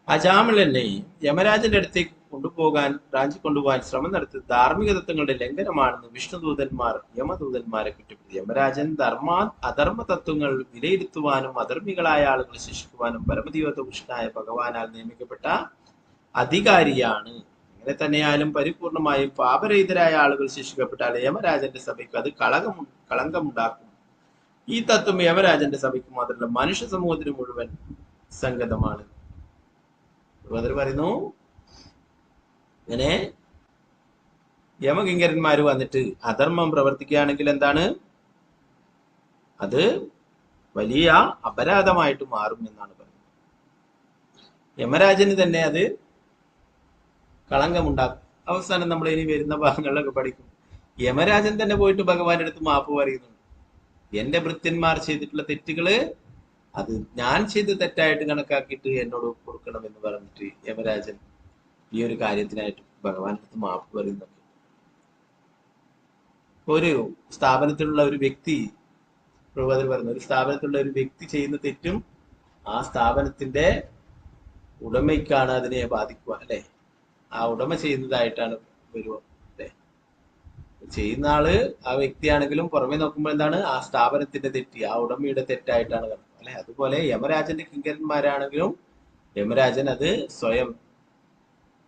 അജാമിളനെ യമരാജന്റെ അടുത്തേക്ക് കൊണ്ടുപോകാൻ ശ്രമം നടത്തി ധാർമ്മിക തത്വങ്ങളുടെ ലംഘനമാണെന്ന് വിഷ്ണുദൂതന്മാർ യമദൂതന്മാരെ കുറ്റപ്പെടുത്തി. യമരാജൻ അധർമ്മ തത്വങ്ങൾ വിലയിരുത്തുവാനും അധർമ്മികളായ ആളുകളെ ശിക്ഷിക്കുവാനും പരമദിവ്യപുരുഷനായ ഭഗവാനാൽ നിയമിക്കപ്പെട്ട അധികാരിയാണ്. അങ്ങനെ തന്നെയായാലും പരിപൂർണമായും പാപരഹിതരായ ആളുകൾ ശിക്ഷിക്കപ്പെട്ടാൽ യമരാജന്റെ സഭയ്ക്ക് അത് കളങ്കമുണ്ടാക്കും. ഈ തത്വം യമരാജന്റെ സഭയ്ക്ക് മാത്രമല്ല മനുഷ്യ സമൂഹത്തിന് മുഴുവൻ സംഗതമാണ്. പറയുന്നു ഇങ്ങനെ യമകിങ്കരന്മാര് വന്നിട്ട് അധർമ്മം പ്രവർത്തിക്കുകയാണെങ്കിൽ എന്താണ്, അത് വലിയ അപരാധമായിട്ട് മാറും എന്നാണ് പറയുന്നത്. യമരാജന് തന്നെ അത് കളങ്കമുണ്ടാക്കും. അവസാനം നമ്മൾ ഇനി വരുന്ന ഭാഗങ്ങളിലൊക്കെ പഠിക്കും. യമരാജൻ തന്നെ പോയിട്ട് ഭഗവാന്റെ അടുത്ത് മാപ്പ് പറയുന്നുണ്ട്. എന്റെ ഭൃത്യന്മാർ ചെയ്തിട്ടുള്ള തെറ്റുകള് അത് ഞാൻ ചെയ്ത് തെറ്റായിട്ട് കണക്കാക്കിയിട്ട് എന്നോട് കൊടുക്കണം എന്ന് പറഞ്ഞിട്ട് യമരാജൻ ഈ ഒരു കാര്യത്തിനായിട്ട് ഭഗവാന്റെ അടുത്ത് മാപ്പ് പറയുന്നുണ്ട്. ഒരു സ്ഥാപനത്തിലുള്ള ഒരു വ്യക്തി, പ്രഭുപാദർ പറയുന്നു, ഒരു സ്ഥാപനത്തിലുള്ള ഒരു വ്യക്തി ചെയ്യുന്ന തെറ്റും ആ സ്ഥാപനത്തിന്റെ ഉടമയ്ക്കാണ് അതിനെ ബാധിക്കുക, അല്ലെ? ആ ഉടമ ചെയ്യുന്നതായിട്ടാണ് വരുക, അല്ലെ? ചെയ്യുന്ന ആള് ആ വ്യക്തിയാണെങ്കിലും പുറമെ നോക്കുമ്പോൾ എന്താണ്, ആ സ്ഥാപനത്തിന്റെ തെറ്റ്, ആ ഉടമയുടെ തെറ്റായിട്ടാണ് കാണുന്നത്, അല്ലെ? അതുപോലെ യമരാജന്റെ കിങ്കരന്മാരാണെങ്കിലും യമരാജൻ അത് സ്വയം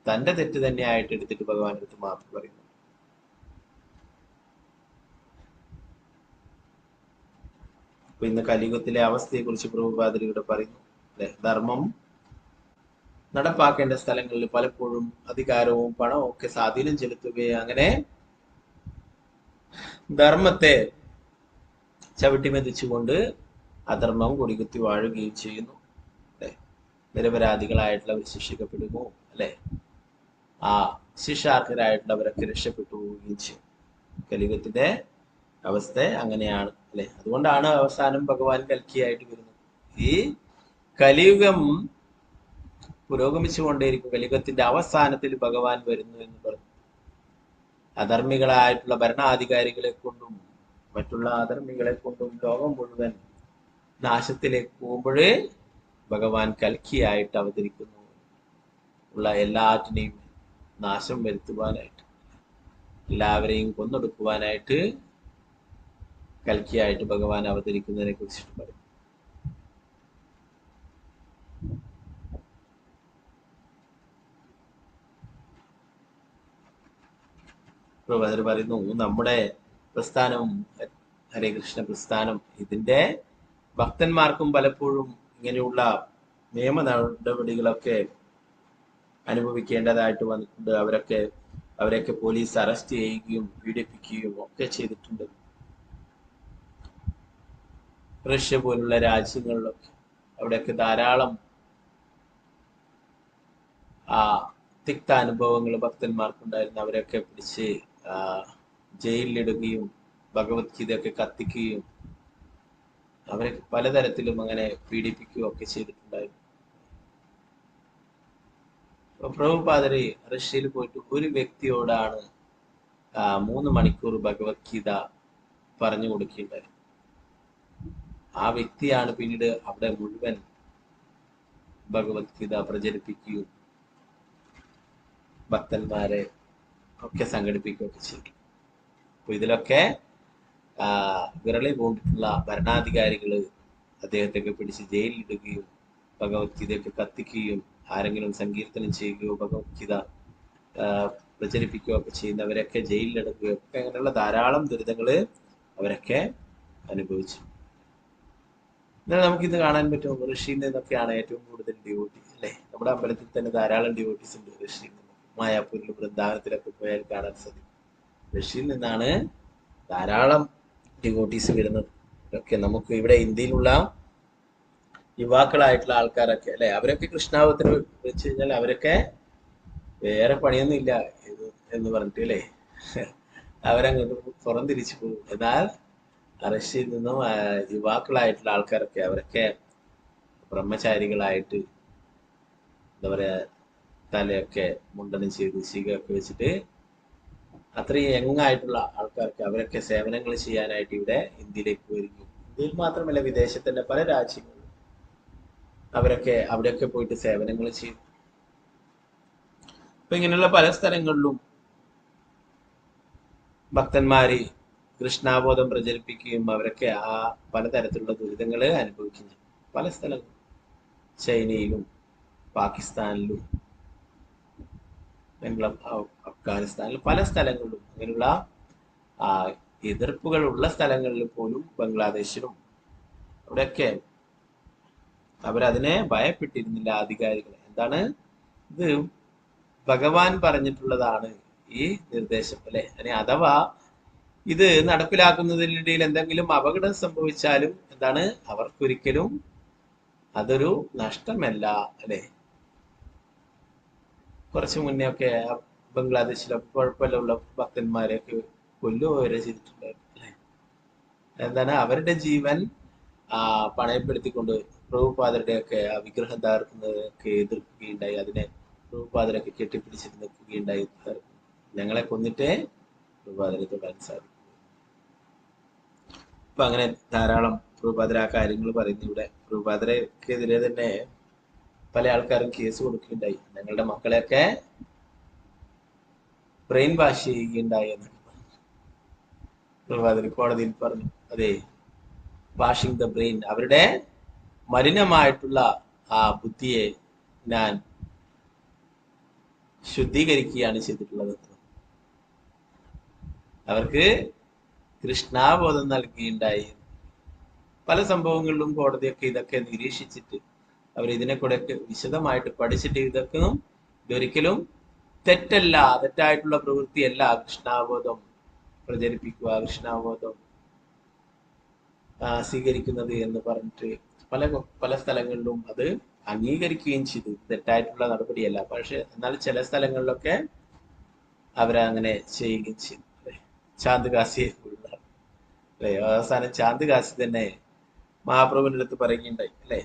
തന്റെ തെറ്റ് തന്നെയായിട്ട് എടുത്തിട്ട് ഭഗവാന്റെ അടുത്ത് മാപ്പ് പറയുന്നു. അപ്പൊ ഇന്ന് കലിയുഗത്തിലെ അവസ്ഥയെ കുറിച്ച് പ്രഭുപാദർ ഇവിടെ പറയുന്നു, അല്ലെ? ധർമ്മം നടപ്പാക്കേണ്ട സ്ഥലങ്ങളിൽ പലപ്പോഴും അധികാരവും പണവും ഒക്കെ സ്വാധീനം ചെലുത്തുകയും അങ്ങനെ ധർമ്മത്തെ ചവിട്ടിമെതിച്ചുകൊണ്ട് അധർമ്മം കൊടികുത്തി വാഴുകയും ചെയ്യുന്നു, അല്ലെ? നിരപരാധികളായിട്ടുള്ളവർ ശിക്ഷിക്കപ്പെടുന്നു, അല്ലെ? ആ ശിക്ഷാർഹരായിട്ടുള്ളവരൊക്കെ രക്ഷപ്പെട്ടു പോവുകയും ചെയ്യും. കലിയുഗത്തിന്റെ അവസ്ഥ അങ്ങനെയാണ്, അല്ലെ? അതുകൊണ്ടാണ് അവസാനം ഭഗവാൻ കൽക്കിയായിട്ട് വരുന്നത്. ഈ കലിയുഗം പുരോഗമിച്ചുകൊണ്ടേയിരിക്കും. കലിയുഗത്തിന്റെ അവസാനത്തിൽ ഭഗവാൻ വരുന്നു എന്ന് പറഞ്ഞു. അധർമ്മികളായിട്ടുള്ള ഭരണാധികാരികളെ കൊണ്ടും മറ്റുള്ള അധർമ്മികളെ കൊണ്ടും ലോകം മുഴുവൻ നാശത്തിലേക്ക് പോകുമ്പോഴേ ഭഗവാൻ കൽക്കിയായിട്ട് അവതരിക്കുന്നു. ഉള്ള എല്ലാറ്റിനെയും നാശം വരുത്തുവാനായിട്ട്, എല്ലാവരെയും കൊന്നൊടുക്കുവാനായിട്ട് കൽക്കിയായിട്ട് ഭഗവാൻ അവതരിക്കുന്നതിനെ കുറിച്ചിട്ട് പറയും. പ്രഭുപാദർ പറയുന്നു നമ്മുടെ പ്രസ്ഥാനം, ഹരേ കൃഷ്ണ പ്രസ്ഥാനം, ഇതിന്റെ ഭക്തന്മാർക്കും പലപ്പോഴും ഇങ്ങനെയുള്ള നിയമ നടപടികളൊക്കെ അനുഭവിക്കേണ്ടതായിട്ട് വന്നിട്ടുണ്ട്. അവരെയൊക്കെ പോലീസ് അറസ്റ്റ് ചെയ്യുകയും പീഡിപ്പിക്കുകയും ഒക്കെ ചെയ്തിട്ടുണ്ട്. റഷ്യ പോലുള്ള രാജ്യങ്ങളിലൊക്കെ അവിടെയൊക്കെ ധാരാളം തിക്ത അനുഭവങ്ങൾ ഭക്തന്മാർക്കുണ്ടായിരുന്നു. അവരെയൊക്കെ പിടിച്ച് ജയിലിലിടുകയും ഭഗവത്ഗീതയൊക്കെ കത്തിക്കുകയും അവരെ പലതരത്തിലും അങ്ങനെ പീഡിപ്പിക്കുകയും ഒക്കെ ചെയ്തിട്ടുണ്ടായിരുന്നു. പ്രഭുപാദര് റഷ്യയിൽ പോയിട്ട് ഒരു വ്യക്തിയോടാണ് 3 മണിക്കൂർ ഭഗവത്ഗീത പറഞ്ഞു കൊടുക്കുകയുണ്ടായിരുന്നു. ആ വ്യക്തിയാണ് പിന്നീട് അവിടെ മുഴുവൻ ഭഗവത്ഗീത പ്രചരിപ്പിക്കുകയും ഭക്തന്മാരെ ഒക്കെ സംഘടിപ്പിക്കുകയൊക്കെ ചെയ്തു. അപ്പൊ ഇതിലൊക്കെ വിരളി പൂണ്ടിട്ടുള്ള ഭരണാധികാരികള് അദ്ദേഹത്തെയൊക്കെ പിടിച്ച് ജയിലിലിടുകയും ഭഗവത്ഗീതയൊക്കെ കത്തിക്കുകയും ആരെങ്കിലും സങ്കീർത്തനം ചെയ്യുകയോ ഭഗവത്ഗീത പ്രചരിപ്പിക്കുകയോ ഒക്കെ ചെയ്യുന്നവരൊക്കെ ജയിലിലിടുകയോ ഒക്കെ അങ്ങനെയുള്ള ധാരാളം ദുരിതങ്ങള് അവരൊക്കെ അനുഭവിച്ചു. എന്നാൽ നമുക്കിത് കാണാൻ പറ്റും ഋഷിയിൽ നിന്നൊക്കെയാണ് ഏറ്റവും കൂടുതൽ ഡിവോട്ടി അല്ലെ. നമ്മുടെ അമ്പലത്തിൽ തന്നെ ധാരാളം ഡിവോട്ടീസ് ഉണ്ട് ഋഷിയിൽ നിന്ന്. മായാപൂരിലും വൃന്ദാവനത്തിലൊക്കെ പോയാൽ കാണാൻ സാധിക്കും. ഋഷിയിൽ നിന്നാണ് ധാരാളം ഡിവോട്ടീസ് വരുന്നത്. ഒക്കെ നമുക്ക് ഇവിടെ ഇന്ത്യയിലുള്ള യുവാക്കളായിട്ടുള്ള ആൾക്കാരൊക്കെ അല്ലെ, അവരൊക്കെ കൃഷ്ണാവത്തിന് വെച്ച് കഴിഞ്ഞാൽ അവരൊക്കെ വേറെ പണിയൊന്നും ഇല്ല എന്ന് പറഞ്ഞിട്ട് അല്ലേ അവരങ്ങോട്ട് പുറംതിരിച്ചു പോകും. എന്നാൽ റഷ്യയിൽ നിന്നും യുവാക്കളായിട്ടുള്ള ആൾക്കാരൊക്കെ അവരൊക്കെ ബ്രഹ്മചാരികളായിട്ട് എന്താ പറയാ തലയൊക്കെ മുണ്ടനം ചെയ്ത് ശീകയൊക്കെ വെച്ചിട്ട് അത്രയും യങ്ങായിട്ടുള്ള ആൾക്കാർക്ക് അവരൊക്കെ സേവനങ്ങൾ ചെയ്യാനായിട്ട് ഇവിടെ ഇന്ത്യയിലേക്ക് വരികയും, ഇന്ത്യയിൽ മാത്രമല്ല വിദേശത്തിന്റെ പല രാജ്യങ്ങളിലും അവരൊക്കെ അവിടെയൊക്കെ പോയിട്ട് സേവനങ്ങൾ ചെയ്യും. അപ്പൊ ഇങ്ങനെയുള്ള പല സ്ഥലങ്ങളിലും ഭക്തന്മാര് കൃഷ്ണാബോധം പ്രചരിപ്പിക്കുകയും അവരൊക്കെ ആ പലതരത്തിലുള്ള ദുരിതങ്ങൾ അനുഭവിക്കുന്നു. പല സ്ഥലങ്ങളും ചൈനയിലും പാകിസ്ഥാനിലും അഫ്ഗാനിസ്ഥാനിലും പല സ്ഥലങ്ങളിലും അങ്ങനെയുള്ള എതിർപ്പുകളുള്ള സ്ഥലങ്ങളിൽ പോലും ബംഗ്ലാദേശിലും അവിടെയൊക്കെ അവരതിനെ ഭയപ്പെട്ടിരുന്നില്ല അധികാരികൾ. എന്താണ് ഇത് ഭഗവാൻ പറഞ്ഞിട്ടുള്ളതാണ് ഈ നിർദ്ദേശം അല്ലെ. അഥവാ ഇത് നടപ്പിലാക്കുന്നതിനിടയിൽ എന്തെങ്കിലും അപകടം സംഭവിച്ചാലും എന്താണ് അവർക്കൊരിക്കലും അതൊരു നഷ്ടമല്ല അല്ലെ. കുറച്ചു മുന്നേ ഒക്കെ ബംഗ്ലാദേശിലൊക്കെ കുഴപ്പമില്ല ഭക്തന്മാരെയൊക്കെ കൊല്ലുക വരെ ചെയ്തിട്ടുണ്ടായിരുന്നു അല്ലെ. എന്താണ് അവരുടെ ജീവൻ പണയപ്പെടുത്തിക്കൊണ്ട് പ്രഭുപാദരുടെ ഒക്കെ ആ വിഗ്രഹം തകർക്കുന്നതൊക്കെ എതിർക്കുകയുണ്ടായി. അതിനെ പ്രഭുപാദരൊക്കെ കെട്ടിപ്പിടിച്ചിട്ട് നിൽക്കുകയുണ്ടായി. ഞങ്ങളെ കൊന്നിട്ടേ പ്രഭുപാദരെ തൊടാൻ സാധിക്കും. അപ്പൊ അങ്ങനെ ധാരാളം പ്രഭുപാദര ആ കാര്യങ്ങൾ പറയുന്നു. ഇവിടെ പ്രഭുപാദരക്കെതിരെ തന്നെ പല ആൾക്കാരും കേസ് കൊടുക്കുകയുണ്ടായി. ഞങ്ങളുടെ മക്കളെയൊക്കെ ബ്രെയിൻ വാഷ് ചെയ്യുകയുണ്ടായി എന്നൊക്കെ പ്രഭുപാദർ കോടതിയിൽ പറഞ്ഞു. അതെ, വാഷിംഗ് ദ ബ്രെയിൻ, അവരുടെ മലിനമായിട്ടുള്ള ആ ബുദ്ധിയെ ഞാൻ ശുദ്ധീകരിക്കുകയാണ് ചെയ്തിട്ടുള്ളത്. അവർക്ക് കൃഷ്ണാബോധം നൽകുകയുണ്ടായി. പല സംഭവങ്ങളിലും കോടതിയൊക്കെ ഇതൊക്കെ നിരീക്ഷിച്ചിട്ട് അവർ ഇതിനെ കൂടെ വിശദമായിട്ട് പഠിച്ചിട്ട് ഇതൊരിക്കലും തെറ്റല്ല, തെറ്റായിട്ടുള്ള പ്രവൃത്തിയല്ല കൃഷ്ണാബോധം പ്രചരിപ്പിക്കുക, കൃഷ്ണാബോധം സ്വീകരിക്കുന്നത് എന്ന് പറഞ്ഞിട്ട് പല സ്ഥലങ്ങളിലും അത് അംഗീകരിക്കുകയും ചെയ്തു. തെറ്റായിട്ടുള്ള നടപടിയല്ല. പക്ഷെ എന്നാൽ ചില സ്ഥലങ്ങളിലൊക്കെ അവരങ്ങനെ ചെയ്യുകയും ചെയ്തു. ചാന്ദ് കാസിയെ അല്ലെ, അവസാനം ചാന്ദ് കാസി തന്നെ മഹാപ്രഭുവിന്റെ അടുത്ത് പറയുകയുണ്ടായി അല്ലെ,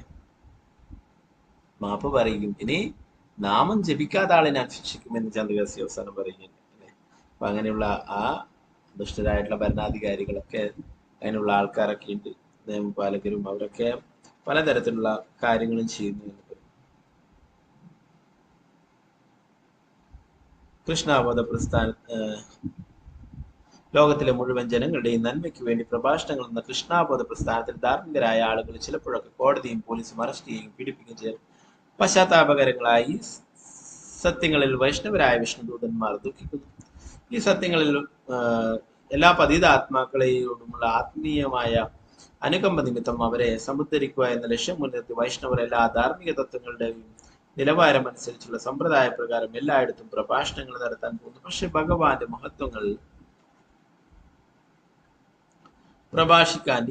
മാപ്പ് പറയും, ഇനി നാമം ജപിക്കാത്ത ആളെ ഞാൻ ശിക്ഷിക്കുമെന്ന് ചാന്ദ് കാസി അവസാനം പറയുകയുണ്ടായി അല്ലെ. അപ്പൊ അങ്ങനെയുള്ള ആ ദുഷ്ടരായിട്ടുള്ള ഭരണാധികാരികളൊക്കെ അതിനുള്ള ആൾക്കാരൊക്കെ ഉണ്ട്, നിയമപാലകരും, അവരൊക്കെ പലതരത്തിലുള്ള കാര്യങ്ങളും ചെയ്യുന്നു എന്ന് പറയും. കൃഷ്ണാബോധ പ്രസ്ഥാന ലോകത്തിലെ മുഴുവൻ ജനങ്ങളുടെയും നന്മയ്ക്ക് വേണ്ടി പ്രഭാഷണങ്ങൾ എന്ന കൃഷ്ണാബോധ പ്രസ്ഥാനത്തിൽ ധാർമ്മികരായ ആളുകൾ ചിലപ്പോഴൊക്കെ കോടതിയും പോലീസും അറസ്റ്റ് ചെയ്യുകയും പീഡിപ്പിക്കുകയും ചെയ്തു. പശ്ചാത്താപകരങ്ങളായി സത്യങ്ങളിൽ വൈഷ്ണവരായ വിഷ്ണുദൂതന്മാർ ദുഃഖിക്കുന്നു. ഈ സത്യങ്ങളിൽ എല്ലാ പതിതാത്മാക്കളെയോടുമുള്ള ആത്മീയമായ അനുകമ്പ നിമിത്തം അവരെ സമുദ്ധരിക്കുക എന്ന ലക്ഷ്യം മുൻനിർത്തി വൈഷ്ണവർ എല്ലാ ധാർമ്മിക തത്വങ്ങളുടെയും നിലവാരം അനുസരിച്ചുള്ള സമ്പ്രദായ പ്രകാരം എല്ലായിടത്തും പ്രഭാഷണങ്ങൾ നടത്താൻ പോകുന്നു. പക്ഷെ ഭഗവാന്റെ മഹത്വങ്ങൾ പ്രഭാഷിക്കാൻ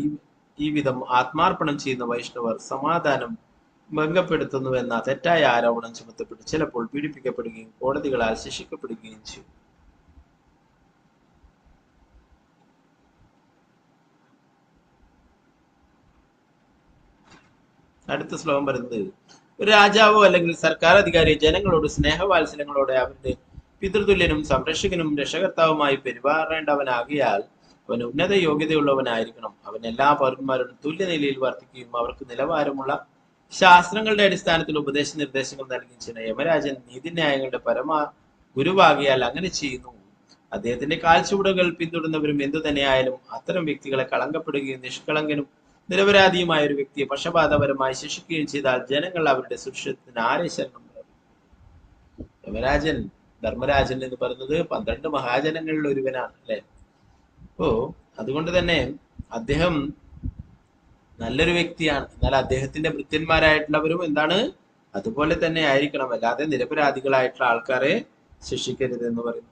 ഈ വിധം ആത്മാർപ്പണം ചെയ്യുന്ന വൈഷ്ണവർ സമാധാനം ഭംഗപ്പെടുത്തുന്നുവെന്ന തെറ്റായ ആരോപണം ചുമത്തപ്പെട്ട് ചിലപ്പോൾ പീഡിപ്പിക്കപ്പെടുകയും കോടതികളാൽ ശിക്ഷിക്കപ്പെടുകയും ചെയ്യും. അടുത്ത ശ്ലോകം പറയുന്നത്, ഒരു രാജാവോ അല്ലെങ്കിൽ സർക്കാർ അധികാരിയോ ജനങ്ങളോട് സ്നേഹവാത്സല്യങ്ങളോടെ അവരുടെ പിതൃതുല്യനും സംരക്ഷകനും രക്ഷകർത്താവുമായി പെരുമാറേണ്ടവനാകിയാൽ അവൻ ഉന്നത യോഗ്യതയുള്ളവനായിരിക്കണം. അവൻ എല്ലാ പൗരന്മാരോടും തുല്യനിലയിൽ വർത്തിക്കുകയും അവർക്ക് നിലവാരമുള്ള ശാസ്ത്രങ്ങളുടെ അടിസ്ഥാനത്തിൽ ഉപദേശ നിർദ്ദേശങ്ങൾ നൽകുകയും ചെയ്യുന്ന യമരാജൻ നീതിന്യായങ്ങളുടെ പരമാ ഗുരുവാകിയാൽ അങ്ങനെ ചെയ്യുന്നു. അദ്ദേഹത്തിന്റെ കാൽച്ചുവടുകൾ പിന്തുടരുന്നവരും എന്തു തന്നെയായാലും അത്തരം വ്യക്തികളെ കളങ്കപ്പെടുകയും നിഷ്കളങ്കനും നിരപരാധിയുമായ ഒരു വ്യക്തിയെ പക്ഷപാതപരമായി ശിക്ഷിക്കുകയും ചെയ്താൽ ജനങ്ങൾ അവരുടെ സുരക്ഷിതത്തിന് ആരെ ശരണം പറയും? യമരാജൻ, ധർമ്മരാജൻ എന്ന് പറയുന്നത് 12 മഹാജനങ്ങളിൽ ഒരുവനാണ് അല്ലെ. അപ്പോ അതുകൊണ്ട് തന്നെ അദ്ദേഹം നല്ലൊരു വ്യക്തിയാണ്. എന്നാൽ അദ്ദേഹത്തിന്റെ ഭൃത്യന്മാരായിട്ടുള്ളവരും എന്താണ് അതുപോലെ തന്നെ ആയിരിക്കണം. അല്ലാതെ നിരപരാധികളായിട്ടുള്ള ആൾക്കാരെ ശിക്ഷിക്കരുത് എന്ന് പറയുന്നു.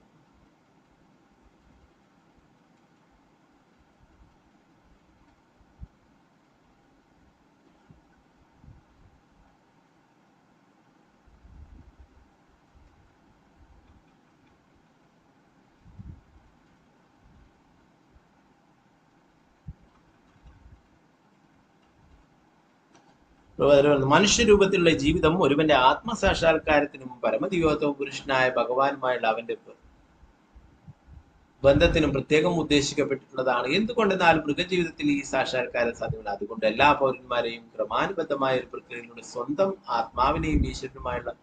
മനുഷ്യരൂപത്തിലുള്ള ജീവിതം ഒരുവന്റെ ആത്മസാക്ഷാത്കാരത്തിനും പരമദിവ്യോത്തമ പുരുഷനായ ഭഗവാനുമായുള്ള അവന്റെ ബന്ധത്തിനും പ്രത്യേകം ഉദ്ദേശിക്കപ്പെട്ടിട്ടുള്ളതാണ്. എന്തുകൊണ്ടെന്നാൽ മൃഗജീവിതത്തിൽ ഈ സാക്ഷാത്കാരം സാധ്യമല്ല. അതുകൊണ്ട് എല്ലാ പൗരന്മാരെയും ക്രമാനുബദ്ധമായ ഒരു പ്രക്രിയയിലൂടെ സ്വന്തം ആത്മാവിനെയും ഈശ്വരനുമായുള്ള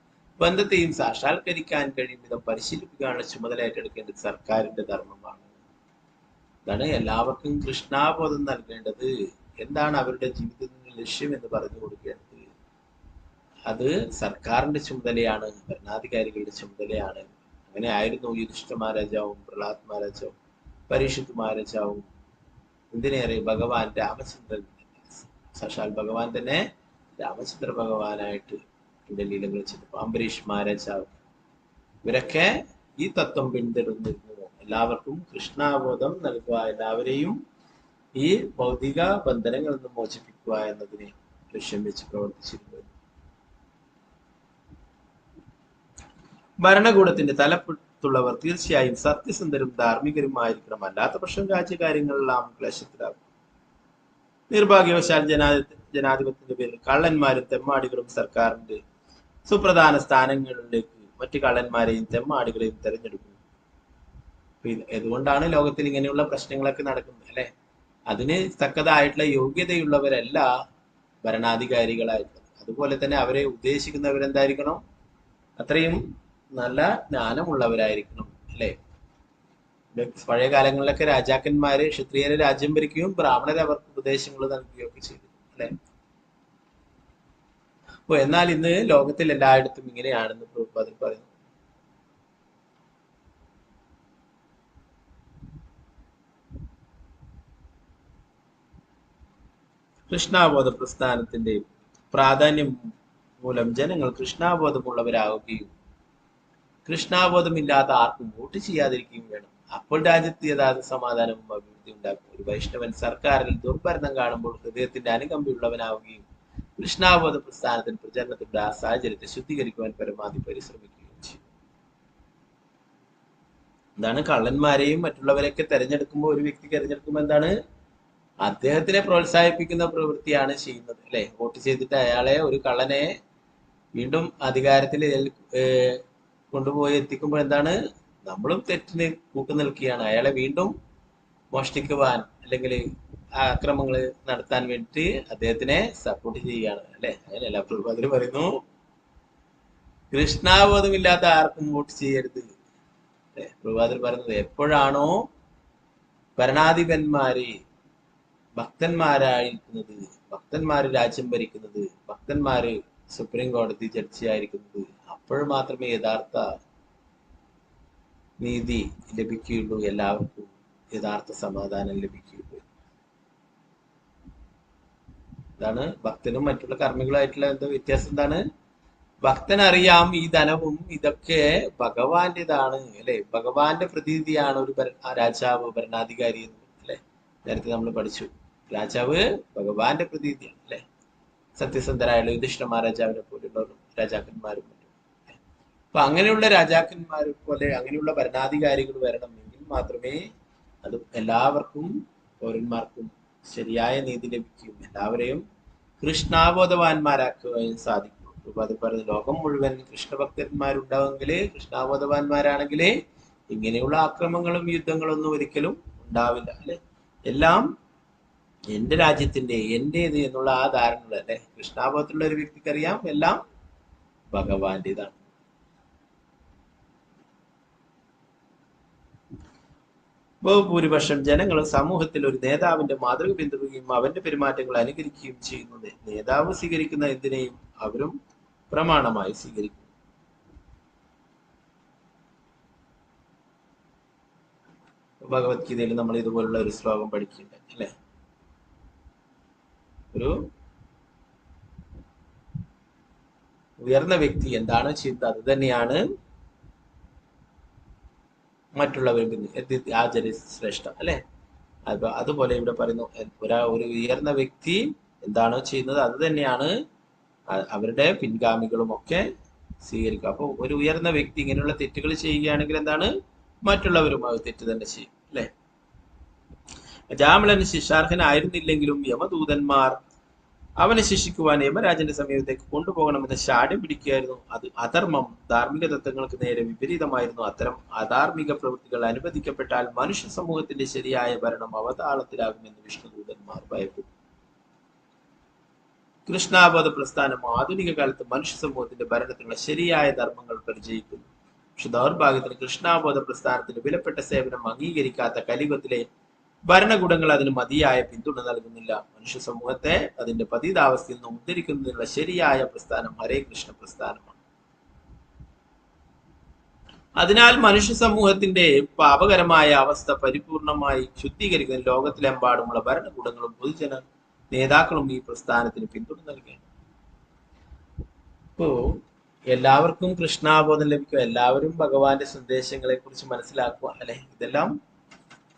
ബന്ധത്തെയും സാക്ഷാത്കരിക്കാൻ കഴിയും വിധം പരിശീലിപ്പിക്കാനുള്ള ചുമതല ഏറ്റെടുക്കേണ്ടത് സർക്കാരിന്റെ ധർമ്മമാണ്. ഇതാണ് എല്ലാവർക്കും കൃഷ്ണാബോധം നൽകേണ്ടത്. എന്താണ് അവരുടെ ജീവിതത്തിന്റെ ലക്ഷ്യം എന്ന് പറഞ്ഞു കൊടുക്കേണ്ടത്. അത് സർക്കാരിന്റെ ചുമതലയാണ്, ഭരണാധികാരികളുടെ ചുമതലയാണ്. അങ്ങനെ ആയിരുന്നു യുധിഷ്ഠിര മഹാരാജാവും പ്രഹ്ലാദ് മഹാരാജാവും പരീക്ഷിത് മഹാരാജാവും എന്തിനേറെ ഭഗവാൻ രാമചന്ദ്രൻ, സാക്ഷാൽ ഭഗവാൻ തന്നെ രാമചന്ദ്ര ഭഗവാനായിട്ട് ലീലകൾ ചെയ്തപ്പോൾ അംബരീഷ് മഹാരാജാവ്, ഇവരൊക്കെ ഈ തത്വം പിന്തുടർന്നിരുന്നു. എല്ലാവർക്കും കൃഷ്ണാബോധം നൽകുക, എല്ലാവരെയും ഈ ഭൗതിക ബന്ധനങ്ങളിൽ നിന്ന് മോചിപ്പിക്കുക എന്നതിനെ ലക്ഷ്യം വെച്ച് പ്രവർത്തിച്ചിരുന്നു. ഭരണകൂടത്തിന്റെ തലപ്പത്തുള്ളവർ തീർച്ചയായും സത്യസന്ധരും ധാർമ്മികരുമായിരിക്കണം. അല്ലാത്ത പക്ഷം രാജ്യകാര്യങ്ങളെല്ലാം ക്ലേശത്തിലാകും. നിർഭാഗ്യവശാൽ ജനാധിപത്യത്തിന്റെ പേരിൽ കള്ളന്മാരും തെമ്മാടികളും സർക്കാരിന്റെ സുപ്രധാന സ്ഥാനങ്ങളിലേക്ക് മറ്റു കള്ളന്മാരെയും തെമ്മാടികളെയും തെരഞ്ഞെടുക്കുന്നു. അതുകൊണ്ടാണ് ലോകത്തിൽ ഇങ്ങനെയുള്ള പ്രശ്നങ്ങളൊക്കെ നടക്കുന്നത് അല്ലെ. അതിന് തക്കതായിട്ടുള്ള യോഗ്യതയുള്ളവരല്ല ഭരണാധികാരികളായിട്ടുള്ളത്. അതുപോലെ തന്നെ അവരെ ഉദ്ദേശിക്കുന്നവരെന്തായിരിക്കണം? അത്രയും നല്ല ജ്ഞാനമുള്ളവരായിരിക്കണം അല്ലെ. പഴയ കാലങ്ങളിലൊക്കെ രാജാക്കന്മാര് ക്ഷത്രിയരെ രാജ്യം ഭരിക്കുകയും ബ്രാഹ്മണരെ അവർക്ക് ഉപദേശങ്ങൾ നൽകുകയും ഒക്കെ ചെയ്തു അല്ലെ. അപ്പൊ എന്നാൽ ഇന്ന് ലോകത്തിൽ എല്ലായിടത്തും ഇങ്ങനെയാണെന്ന് പ്രഭുപാദൻ പറയുന്നു. കൃഷ്ണാബോധ പ്രസ്ഥാനത്തിന്റെ പ്രാധാന്യം മൂലം ജനങ്ങൾ കൃഷ്ണാബോധമുള്ളവരാവുകയും കൃഷ്ണാബോധമില്ലാത്ത ആർക്കും വോട്ട് ചെയ്യാതിരിക്കുകയും വേണം. അപ്പോൾ രാജ്യത്ത് യഥാർത്ഥ സമാധാനവും അഭിവൃദ്ധി ഉണ്ടാക്കും. ഒരു വൈഷ്ണവൻ സർക്കാരിൽ ദുർഭരണം കാണുമ്പോൾ ഹൃദയത്തിന്റെ അനുകമ്പയുള്ളവനാവുകയും കൃഷ്ണാബോധ പ്രസ്ഥാനത്തിന് പ്രചരണത്തിന്റെ ആ സാഹചര്യത്തെ ശുദ്ധീകരിക്കുവാൻ പരമാവധി പരിശ്രമിക്കുകയും ചെയ്യും. എന്താണ് കള്ളന്മാരെയും മറ്റുള്ളവരെയൊക്കെ തെരഞ്ഞെടുക്കുമ്പോൾ ഒരു വ്യക്തി തെരഞ്ഞെടുക്കുമ്പോൾ എന്താണ് അദ്ദേഹത്തിനെ പ്രോത്സാഹിപ്പിക്കുന്ന പ്രവൃത്തിയാണ് ചെയ്യുന്നത് അല്ലെ. വോട്ട് ചെയ്തിട്ട് അയാളെ, ഒരു കള്ളനെ വീണ്ടും അധികാരത്തിൽ കൊണ്ടുപോയി എത്തിക്കുമ്പോൾ എന്താണ് നമ്മളും തെറ്റിന് കൂട്ടുനിൽക്കുകയാണ്. അയാളെ വീണ്ടും മോഷ്ടിക്കുവാൻ അല്ലെങ്കിൽ ആക്രമങ്ങൾ നടത്താൻ വേണ്ടിയിട്ട് അദ്ദേഹത്തിനെ സപ്പോർട്ട് ചെയ്യുകയാണ് അല്ലെ. അങ്ങനെയല്ല പ്രഭുപാദർ പറയുന്നു, കൃഷ്ണാബോധമില്ലാത്ത ആർക്കും വോട്ട് ചെയ്യരുത്. പ്രഭുപാദർ പറയുന്നത് എപ്പോഴാണോ ഭരണാധിപന്മാര് ഭക്തന്മാരായിരിക്കുന്നത്, ഭക്തന്മാര് രാജ്യം ഭരിക്കുന്നത്, ഭക്തന്മാര് സുപ്രീം കോടതി ജഡ്ജിയായിരിക്കുന്നത്, അപ്പോൾ മാത്രമേ യഥാർത്ഥ നീതി ലഭിക്കുകയുള്ളൂ, എല്ലാവർക്കും യഥാർത്ഥ സമാധാനം ലഭിക്കുകയുള്ളൂ. ഇതാണ് ഭക്തനും മറ്റുള്ള കർമ്മികളുമായിട്ടുള്ള എന്താ വ്യത്യാസം? എന്താണ്? ഭക്തൻ അറിയാം ഈ ധനവും ഇതൊക്കെ ഭഗവാന്റേതാണ് അല്ലെ. ഭഗവാന്റെ പ്രതീതിയാണ് ഒരു രാജാവ്, ഭരണാധികാരി എന്ന് അല്ലെ. നേരത്തെ നമ്മൾ പഠിച്ചു, രാജാവ് ഭഗവാന്റെ പ്രതീതിയാണ് അല്ലെ. സത്യസന്ധരായുള്ള യുധിഷ്ഠിര മഹാരാജാവിനെ പോലെയുള്ള രാജാക്കന്മാരും മറ്റും. അപ്പൊ അങ്ങനെയുള്ള രാജാക്കന്മാരെ പോലെ അങ്ങനെയുള്ള ഭരണാധികാരികൾ വരണമെങ്കിൽ മാത്രമേ അത് എല്ലാവർക്കും പൗരന്മാർക്കും ശരിയായ നീതി ലഭിക്കും, എല്ലാവരെയും കൃഷ്ണാബോധവാന്മാരാക്കുവാൻ സാധിക്കും. അത് പറഞ്ഞ ലോകം മുഴുവൻ കൃഷ്ണഭക്തന്മാരുണ്ടാവുമെങ്കിൽ, കൃഷ്ണാബോധവാന്മാരാണെങ്കിൽ ഇങ്ങനെയുള്ള ആക്രമങ്ങളും യുദ്ധങ്ങളൊന്നും ഒരിക്കലും ഉണ്ടാവില്ല അല്ലെ. എല്ലാം എന്റെ രാജ്യത്തിന്റെ എന്റേത് എന്നുള്ള ആ ധാരണ അല്ലെ കൃഷ്ണാബോധത്തിലുള്ള ഒരു വ്യക്തിക്കറിയാം എല്ലാം ഭഗവാന്റേതാണ്. ബഹുഭൂരിപക്ഷം ജനങ്ങൾ സമൂഹത്തിൽ ഒരു നേതാവിന്റെ മാതൃക പിന്തുടരുകയും അവന്റെ പെരുമാറ്റങ്ങൾ അനുകരിക്കുകയും ചെയ്യുന്നത്. നേതാവ് സ്വീകരിക്കുന്ന എന്തിനേയും അവരും പ്രമാണമായി സ്വീകരിക്കും. ഭഗവത്ഗീതയിൽ നമ്മൾ ഇതുപോലുള്ള ഒരു ശ്ലോകം പഠിക്കുന്നുണ്ട് അല്ലെ. ഒരു ഉയർന്ന വ്യക്തി എന്താണോ ചെയ്യുന്നത് അത് തന്നെയാണ് മറ്റുള്ളവർക്ക് ആചര്യ ശ്രേഷ്ഠം അല്ലെ. അതുപോലെ ഇവിടെ പറയുന്നു ഒരു ഉയർന്ന വ്യക്തി എന്താണോ ചെയ്യുന്നത് അത് തന്നെയാണ് അവരുടെ പിൻഗാമികളും ഒക്കെ സ്വീകരിക്കുക. അപ്പൊ ഒരു ഉയർന്ന വ്യക്തി ഇങ്ങനെയുള്ള തെറ്റുകൾ ചെയ്യുകയാണെങ്കിൽ എന്താണ് മറ്റുള്ളവരും അത് തെറ്റ് തന്നെ ചെയ്യും അല്ലെ. അജാമിളൻ ശിക്ഷാർഹനായിരുന്നില്ലെങ്കിലും യമദൂതന്മാർ അവനെ ശിക്ഷിക്കുവാൻ യമരാജന്റെ സമീപത്തേക്ക് കൊണ്ടുപോകണമെന്ന് ശാഠ്യം പിടിക്കുകയായിരുന്നു. അത് അധർമ്മം, ധാർമ്മിക തത്വങ്ങൾക്ക് നേരെ വിപരീതമായിരുന്നു. അത്തരം അധാർമിക പ്രവൃത്തികൾ അനുവദിക്കപ്പെട്ടാൽ മനുഷ്യ സമൂഹത്തിന്റെ ശരിയായ ഭരണം അവതാളത്തിലാകുമെന്ന് വിഷ്ണുദൂതന്മാർ ഭയപ്പെട്ടു. കൃഷ്ണാബോധ പ്രസ്ഥാനം ആധുനിക കാലത്ത് മനുഷ്യ സമൂഹത്തിന്റെ ഭരണത്തിനുള്ള ശരിയായ ധർമ്മങ്ങൾ പരിചയിക്കുന്നു. പക്ഷെ ദൗർഭാഗ്യത്തിന് കൃഷ്ണാബോധ പ്രസ്ഥാനത്തിന് വിലപ്പെട്ട സേവനം അംഗീകരിക്കാത്ത കലിയുഗത്തിലെ ഭരണകൂടങ്ങൾ അതിന് മതിയായ പിന്തുണ നൽകുന്നില്ല. മനുഷ്യ സമൂഹത്തെ അതിന്റെ പതിതാവസ്ഥയിൽ നിന്ന് ഉദ്ധരിക്കുന്നതിനുള്ള ശരിയായ പ്രസ്ഥാനം ഹരേ കൃഷ്ണ പ്രസ്ഥാനമാണ്. അതിനാൽ മനുഷ്യ സമൂഹത്തിന്റെ പാപകരമായ അവസ്ഥ പരിപൂർണമായി ശുദ്ധീകരിക്കുന്ന ലോകത്തിലെമ്പാടുമുള്ള ഭരണകൂടങ്ങളും പൊതുജന നേതാക്കളും ഈ പ്രസ്ഥാനത്തിന് പിന്തുണ നൽകുകയാണ്. ഇപ്പോ എല്ലാവർക്കും കൃഷ്ണാബോധം ലഭിക്കുക, എല്ലാവരും ഭഗവാന്റെ സന്ദേശങ്ങളെ കുറിച്ച് മനസ്സിലാക്കുക അല്ലെ. ഇതെല്ലാം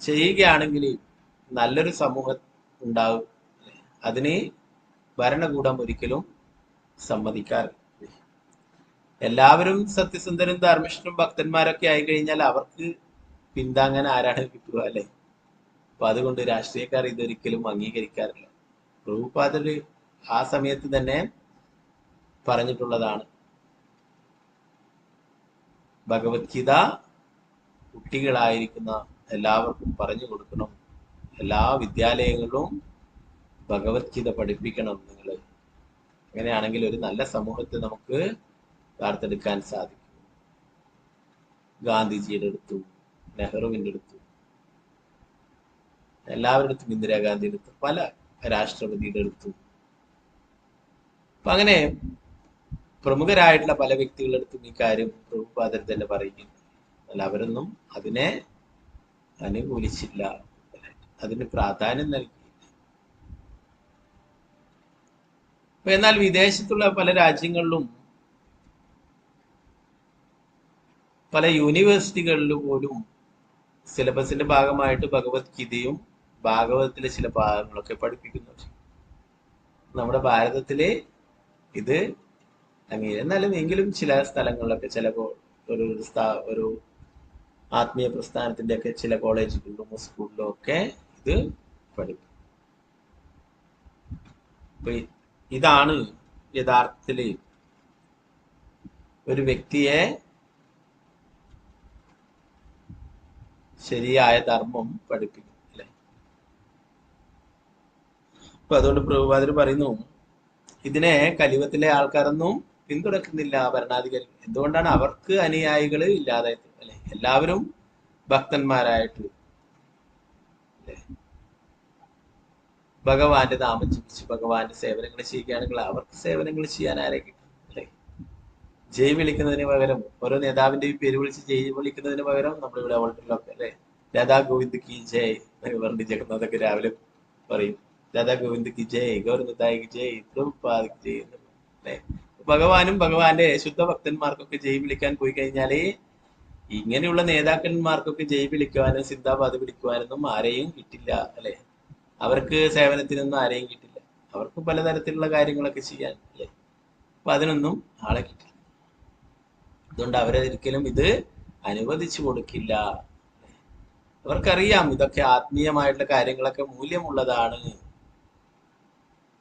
ചെയ്യുകയാണെങ്കിൽ നല്ലൊരു സമൂഹം ഉണ്ടാവും. അതിന് ഭരണകൂടം ഒരിക്കലും സമ്മതിക്കാറില്ല. എല്ലാവരും സത്യസുന്ദരും ധർമ്മിഷ്ഠരും ഭക്തന്മാരൊക്കെ ആയി കഴിഞ്ഞാൽ അവർക്ക് പിന്താങ്ങാൻ ആരാണ് കിട്ടുക അല്ലെ. അപ്പൊ അതുകൊണ്ട് രാഷ്ട്രീയക്കാർ ഇതൊരിക്കലും അംഗീകരിക്കാറില്ല. പ്രഭുപാദര് ആ സമയത്ത് തന്നെ പറഞ്ഞിട്ടുള്ളതാണ്, ഭഗവത്ഗീത കുട്ടികളായിരിക്കുന്ന എല്ലാവർക്കും പറഞ്ഞു കൊടുക്കണം, എല്ലാ വിദ്യാലയങ്ങളിലും ഭഗവത്ഗീത പഠിപ്പിക്കണം നിങ്ങൾ. അങ്ങനെയാണെങ്കിൽ ഒരു നല്ല സമൂഹത്തെ നമുക്ക് വാർത്തെടുക്കാൻ സാധിക്കും. ഗാന്ധിജിയുടെ അടുത്തും നെഹ്റുവിന്റെ അടുത്തും എല്ലാവരുടെ അടുത്തും ഇന്ദിരാഗാന്ധിയുടെ അടുത്തും പല രാഷ്ട്രപതിയുടെ അടുത്തും അപ്പൊ അങ്ങനെ പ്രമുഖരായിട്ടുള്ള പല വ്യക്തികളുടെ അടുത്തും ഈ കാര്യം പ്രഭുപാദർ തന്നെ പറയുന്നു. അല്ല അവരൊന്നും അതിനെ അനുകൂലിച്ചില്ല, അതിന് പ്രാധാന്യം നൽകി. എന്നാൽ വിദേശത്തുള്ള പല രാജ്യങ്ങളിലും പല യൂണിവേഴ്സിറ്റികളിലും പോലും സിലബസിന്റെ ഭാഗമായിട്ട് ഭഗവത്ഗീതയും ഭാഗവതത്തിലെ ചില ഭാഗങ്ങളൊക്കെ പഠിപ്പിക്കുന്നുണ്ട്. നമ്മുടെ ഭാരതത്തിലെ ഇത് എന്നാലും എങ്കിലും ചില സ്ഥലങ്ങളിലൊക്കെ ചിലപ്പോൾ ഒരു ആത്മീയ പ്രസ്ഥാനത്തിന്റെ ഒക്കെ ചില കോളേജുകളിലും സ്കൂളിലും ഒക്കെ ഇത് പഠിക്കും. അപ്പൊ ഇതാണ് യഥാർത്ഥത്തില് ഒരു വ്യക്തിയെ ശരിയായ ധർമ്മം പഠിപ്പിക്കും അല്ലെ. അപ്പൊ അതുകൊണ്ട് പ്രഭുപാദർ പറയുന്നു, ഇതിനെ കലിയുഗത്തിലെ ആൾക്കാരൊന്നും പിന്തുണക്കുന്നില്ല ഭരണാധികാരി. എന്തുകൊണ്ടാണ്? അവർക്ക് അനുയായികൾ ഇല്ലാതായത് അല്ലെ. എല്ലാവരും ഭക്തന്മാരായിട്ട് ഭഗവാന്റെ നാമം ജപിച്ച് ഭഗവാന്റെ സേവനങ്ങൾ ചെയ്യുകയാണെങ്കിൽ അവർക്ക് സേവനങ്ങൾ ചെയ്യാൻ ആരെ കിട്ടും അല്ലെ. ജയ് വിളിക്കുന്നതിന് പകരം ഓരോ നേതാവിന്റെയും പേര് വിളിച്ച് ജയ് വിളിക്കുന്നതിന് പകരം നമ്മളിവിടെ ഓൾട്ടറിലൊക്കെ അല്ലെ രാധാ ഗോവിന്ദ് കി ജയ് എന്നൊക്കെ പറഞ്ഞ് ജഗന്നാഥൊക്കെ രാവിലെ പറയും. രാധാ ഗോവിന്ദ് കി ജയ്, ഗൗരവതായി ജയ്, പ്രഭുപാദ് ജയ് അല്ലെ. ഭഗവാനും ഭഗവാന്റെ ശുദ്ധ ഭക്തന്മാർക്കൊക്കെ ജയ് വിളിക്കാൻ പോയി കഴിഞ്ഞാലേ ഇങ്ങനെയുള്ള നേതാക്കന്മാർക്കൊക്കെ ജയ് വിളിക്കുവാനും സിന്ദാബാദ് വിളിക്കുവാനൊന്നും ആരെയും കിട്ടില്ല അല്ലെ. അവർക്ക് സേവനത്തിനൊന്നും ആരെയും കിട്ടില്ല. അവർക്ക് പലതരത്തിലുള്ള കാര്യങ്ങളൊക്കെ ചെയ്യാൻ അല്ലെ. അപ്പൊ അതിനൊന്നും ആളെ കിട്ടില്ല. അതുകൊണ്ട് അവരൊരിക്കലും ഇത് അനുവദിച്ചു കൊടുക്കില്ല. അവർക്കറിയാം ഇതൊക്കെ ആത്മീയമായിട്ടുള്ള കാര്യങ്ങളൊക്കെ മൂല്യമുള്ളതാണ്,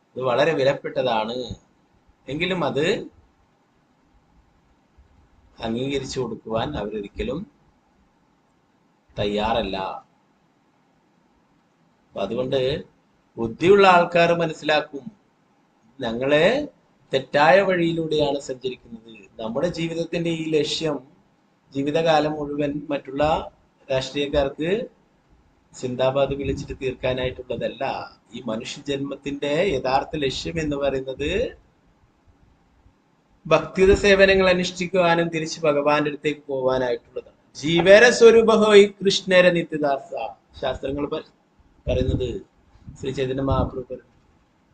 ഇത് വളരെ വിലപ്പെട്ടതാണ്. എങ്കിലും അത് അംഗീകരിച്ചു കൊടുക്കുവാൻ അവരൊരിക്കലും തയ്യാറല്ല. അപ്പൊ അതുകൊണ്ട് ബുദ്ധിയുള്ള ആൾക്കാർ മനസ്സിലാക്കും ഞങ്ങള് തെറ്റായ വഴിയിലൂടെയാണ് സഞ്ചരിക്കുന്നത്. നമ്മുടെ ജീവിതത്തിന്റെ ഈ ലക്ഷ്യം ജീവിതകാലം മുഴുവൻ മറ്റുള്ള രാഷ്ട്രീയക്കാർക്ക് സിന്ദാബാദ് വിളിച്ചിട്ട് തീർക്കാനായിട്ടുള്ളതല്ല. ഈ മനുഷ്യജന്മത്തിന്റെ യഥാർത്ഥ ലക്ഷ്യം എന്ന് പറയുന്നത് ഭക്തിയുത സേവനങ്ങൾ അനുഷ്ഠിക്കുവാനും തിരിച്ച് ഭഗവാന്റെ അടുത്തേക്ക് പോകാനായിട്ടുള്ളതാണ്. ജീവര സ്വരൂപഹോയി കൃഷ്ണര നിത്യദാസ. ശാസ്ത്രങ്ങൾ പറയുന്നത് ശ്രീ ചൈതന്യ മഹാപ്രഭു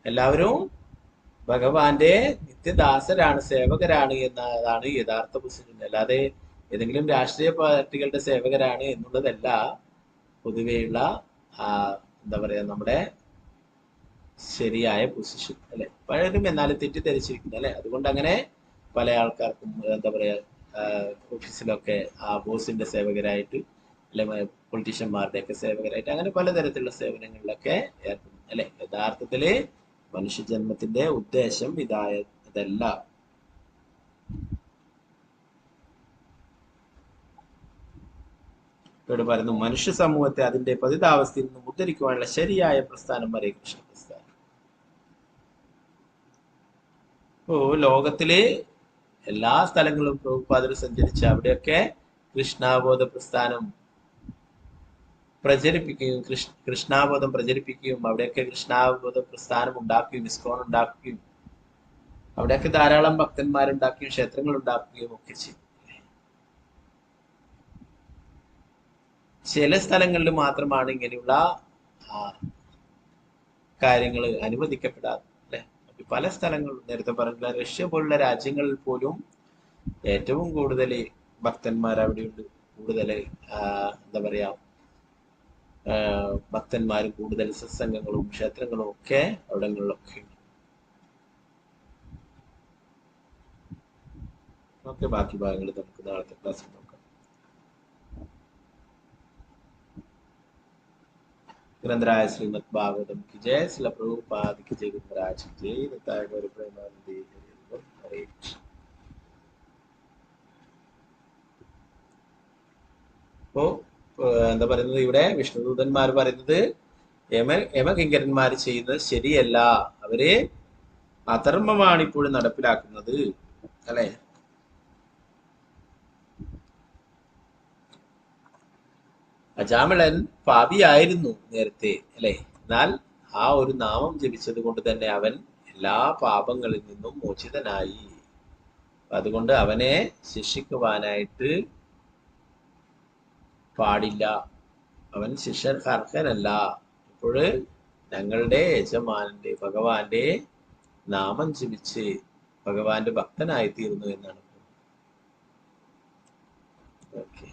എല്ലാവരും ഭഗവാന്റെ നിത്യദാസരാണ്, സേവകരാണ് എന്നതാണ് യഥാർത്ഥ പൊസിഷൻ. അല്ലാതെ ഏതെങ്കിലും രാഷ്ട്രീയ പാർട്ടികളുടെ സേവകരാണ് എന്നുള്ളതല്ല പൊതുവെയുള്ള എന്താ പറയാ നമ്മുടെ ശരിയായ പൊസിഷൻ അല്ലെ. പലരും എന്നാലും തെറ്റിദ്ധരിച്ചിരിക്കുന്നു അല്ലെ. അതുകൊണ്ട് അങ്ങനെ പല ആൾക്കാർക്കും എന്താ പറയാ ഓഫീസിലൊക്കെ ആ ബോസിന്റെ സേവകരായിട്ട് അല്ലെ പൊളിറ്റീഷ്യന്മാരുടെ ഒക്കെ സേവകരായിട്ട് അങ്ങനെ പലതരത്തിലുള്ള സേവനങ്ങളിലൊക്കെ ഏർപ്പെടുന്നു അല്ലെ. യഥാർത്ഥത്തില് മനുഷ്യജന്മത്തിന്റെ ഉദ്ദേശം ഇതല്ല. ഇവിടെ പറയുന്നു മനുഷ്യ സമൂഹത്തെ അതിന്റെ പതിതാവസ്ഥയിൽ നിന്നും ഉദ്ധരിക്കുവാനുള്ള ശരിയായ പ്രസ്ഥാനം ഹരേ കൃഷ്ണ പ്രസ്ഥാനം. ഇപ്പോ ലോകത്തിലെ എല്ലാ സ്ഥലങ്ങളും പ്രഭുപാദർ സഞ്ചരിച്ച അവിടെയൊക്കെ കൃഷ്ണാബോധ പ്രസ്ഥാനം പ്രചരിപ്പിക്കുകയും കൃഷ്ണാബോധം പ്രചരിപ്പിക്കുകയും അവിടെയൊക്കെ കൃഷ്ണാബോധ പ്രസ്ഥാനം ഉണ്ടാക്കുകയും ഇസ്കോൺ ഉണ്ടാക്കുകയും അവിടെയൊക്കെ ധാരാളം ഭക്തന്മാരുണ്ടാക്കുകയും ക്ഷേത്രങ്ങൾ ഉണ്ടാക്കുകയും ഒക്കെ ചെയ്യും. ചില സ്ഥലങ്ങളിൽ മാത്രമാണ് ഇങ്ങനെയുള്ള കാര്യങ്ങൾ അനുവദിക്കപ്പെടാതെ അല്ലെ. പല സ്ഥലങ്ങളും നേരത്തെ പറഞ്ഞ റഷ്യ പോലുള്ള രാജ്യങ്ങളിൽ പോലും ഏറ്റവും കൂടുതൽ ഭക്തന്മാർ അവിടെയുണ്ട്. കൂടുതൽ എന്താ പറയാ ഭക്തന്മാരും കൂടുതൽ സത്സംഗങ്ങളും ക്ഷേത്രങ്ങളും ഒക്കെ അവിടങ്ങളിലൊക്കെ ഉണ്ട്. ഓക്കെ, ബാക്കി ഭാഗങ്ങൾ നമുക്ക് നാളത്തെ ക്ലാസ്സിൽ നോക്കാം. ग्रंथराज श्रीमद् भागवतम की जय, श्रील प्रभुपाद की जय, गुरु महाराज की जय, निताय गौर प्रेमानंदे हरे कृष्ण. അപ്പോ എന്താ പറയുന്നത്, ഇവിടെ വിഷ്ണുദൂതന്മാർ പറയുന്നത് യമകിങ്കരന്മാർ ചെയ്യുന്നത് ശരിയല്ല, അവര് അധർമ്മമാണ് ഇപ്പോഴും നടപ്പിലാക്കുന്നത് അല്ലെ. അജാമിളൻ പാപിയായിരുന്നു നേരത്തെ അല്ലെ. എന്നാൽ ആ ഒരു നാമം ജപിച്ചത് കൊണ്ട് തന്നെ അവൻ എല്ലാ പാപങ്ങളിൽ നിന്നും മോചിതനായി. അതുകൊണ്ട് അവനെ ശിക്ഷിക്കുവാനായിട്ട് പാടില്ല. അവൻ ശിക്ഷർഹർഹനല്ല. ഇപ്പോൾ ഞങ്ങളുടെ യജമാനന്റെ ഭഗവാന്റെ നാമം ജപിച്ച് ഭഗവാന്റെ ഭക്തനായി തീർന്നു എന്നാണ്. ഓക്കെ,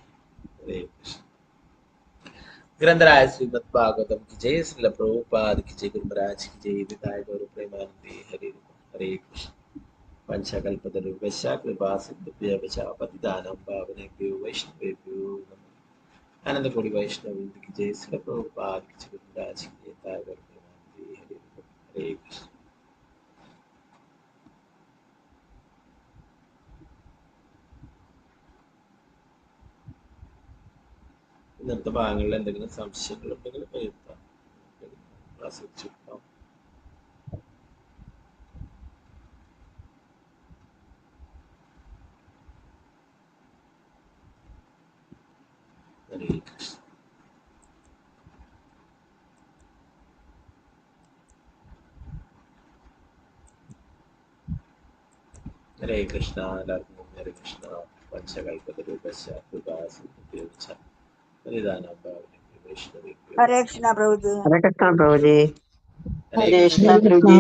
ഹരേ കൃഷ്ണ. ग्रंथराज श्रीमद् भागवतम की जय, श्रील प्रभुपाद की जय, गुरु महाराज की जय, निताय गौर प्रेमानंदे हरे कृष्ण. पंचकल्पतरुभ्यश्च कृपा सिन्धुभ्यश्च पतितानां पावनेभ्यो वैष्णवेभ्यो नमः. आनंदकोटि वैष्णववृंद की जय, श्रील प्रभुपाद की जय, गुरु महाराज की जय, निताय गौर प्रेमानंदे हरे कृष्ण. ഇന്നത്തെ ഭാഗങ്ങളിൽ എന്തെങ്കിലും സംശയങ്ങൾ ഉണ്ടെങ്കിൽ എഴുതാം. ക്ലാസ് വെച്ചിട്ടാം. ഹരേ കൃഷ്ണ. ഹരേ കൃഷ്ണ. എല്ലാവർക്കും ഹരേ കൃഷ്ണ. പഞ്ചകൽപതരുപശ്ച കൃപാസിന്ദുഭ്യശ്ച പരിധാനം ഭാവനേഭ്യോ വൈഷ്ണവേഭ്യോ हरे कृष्णा प्रभु जी. हरे कृष्ण प्रभु जी. हरे हरे कृष्ण. कृष्ण प्रभु जी.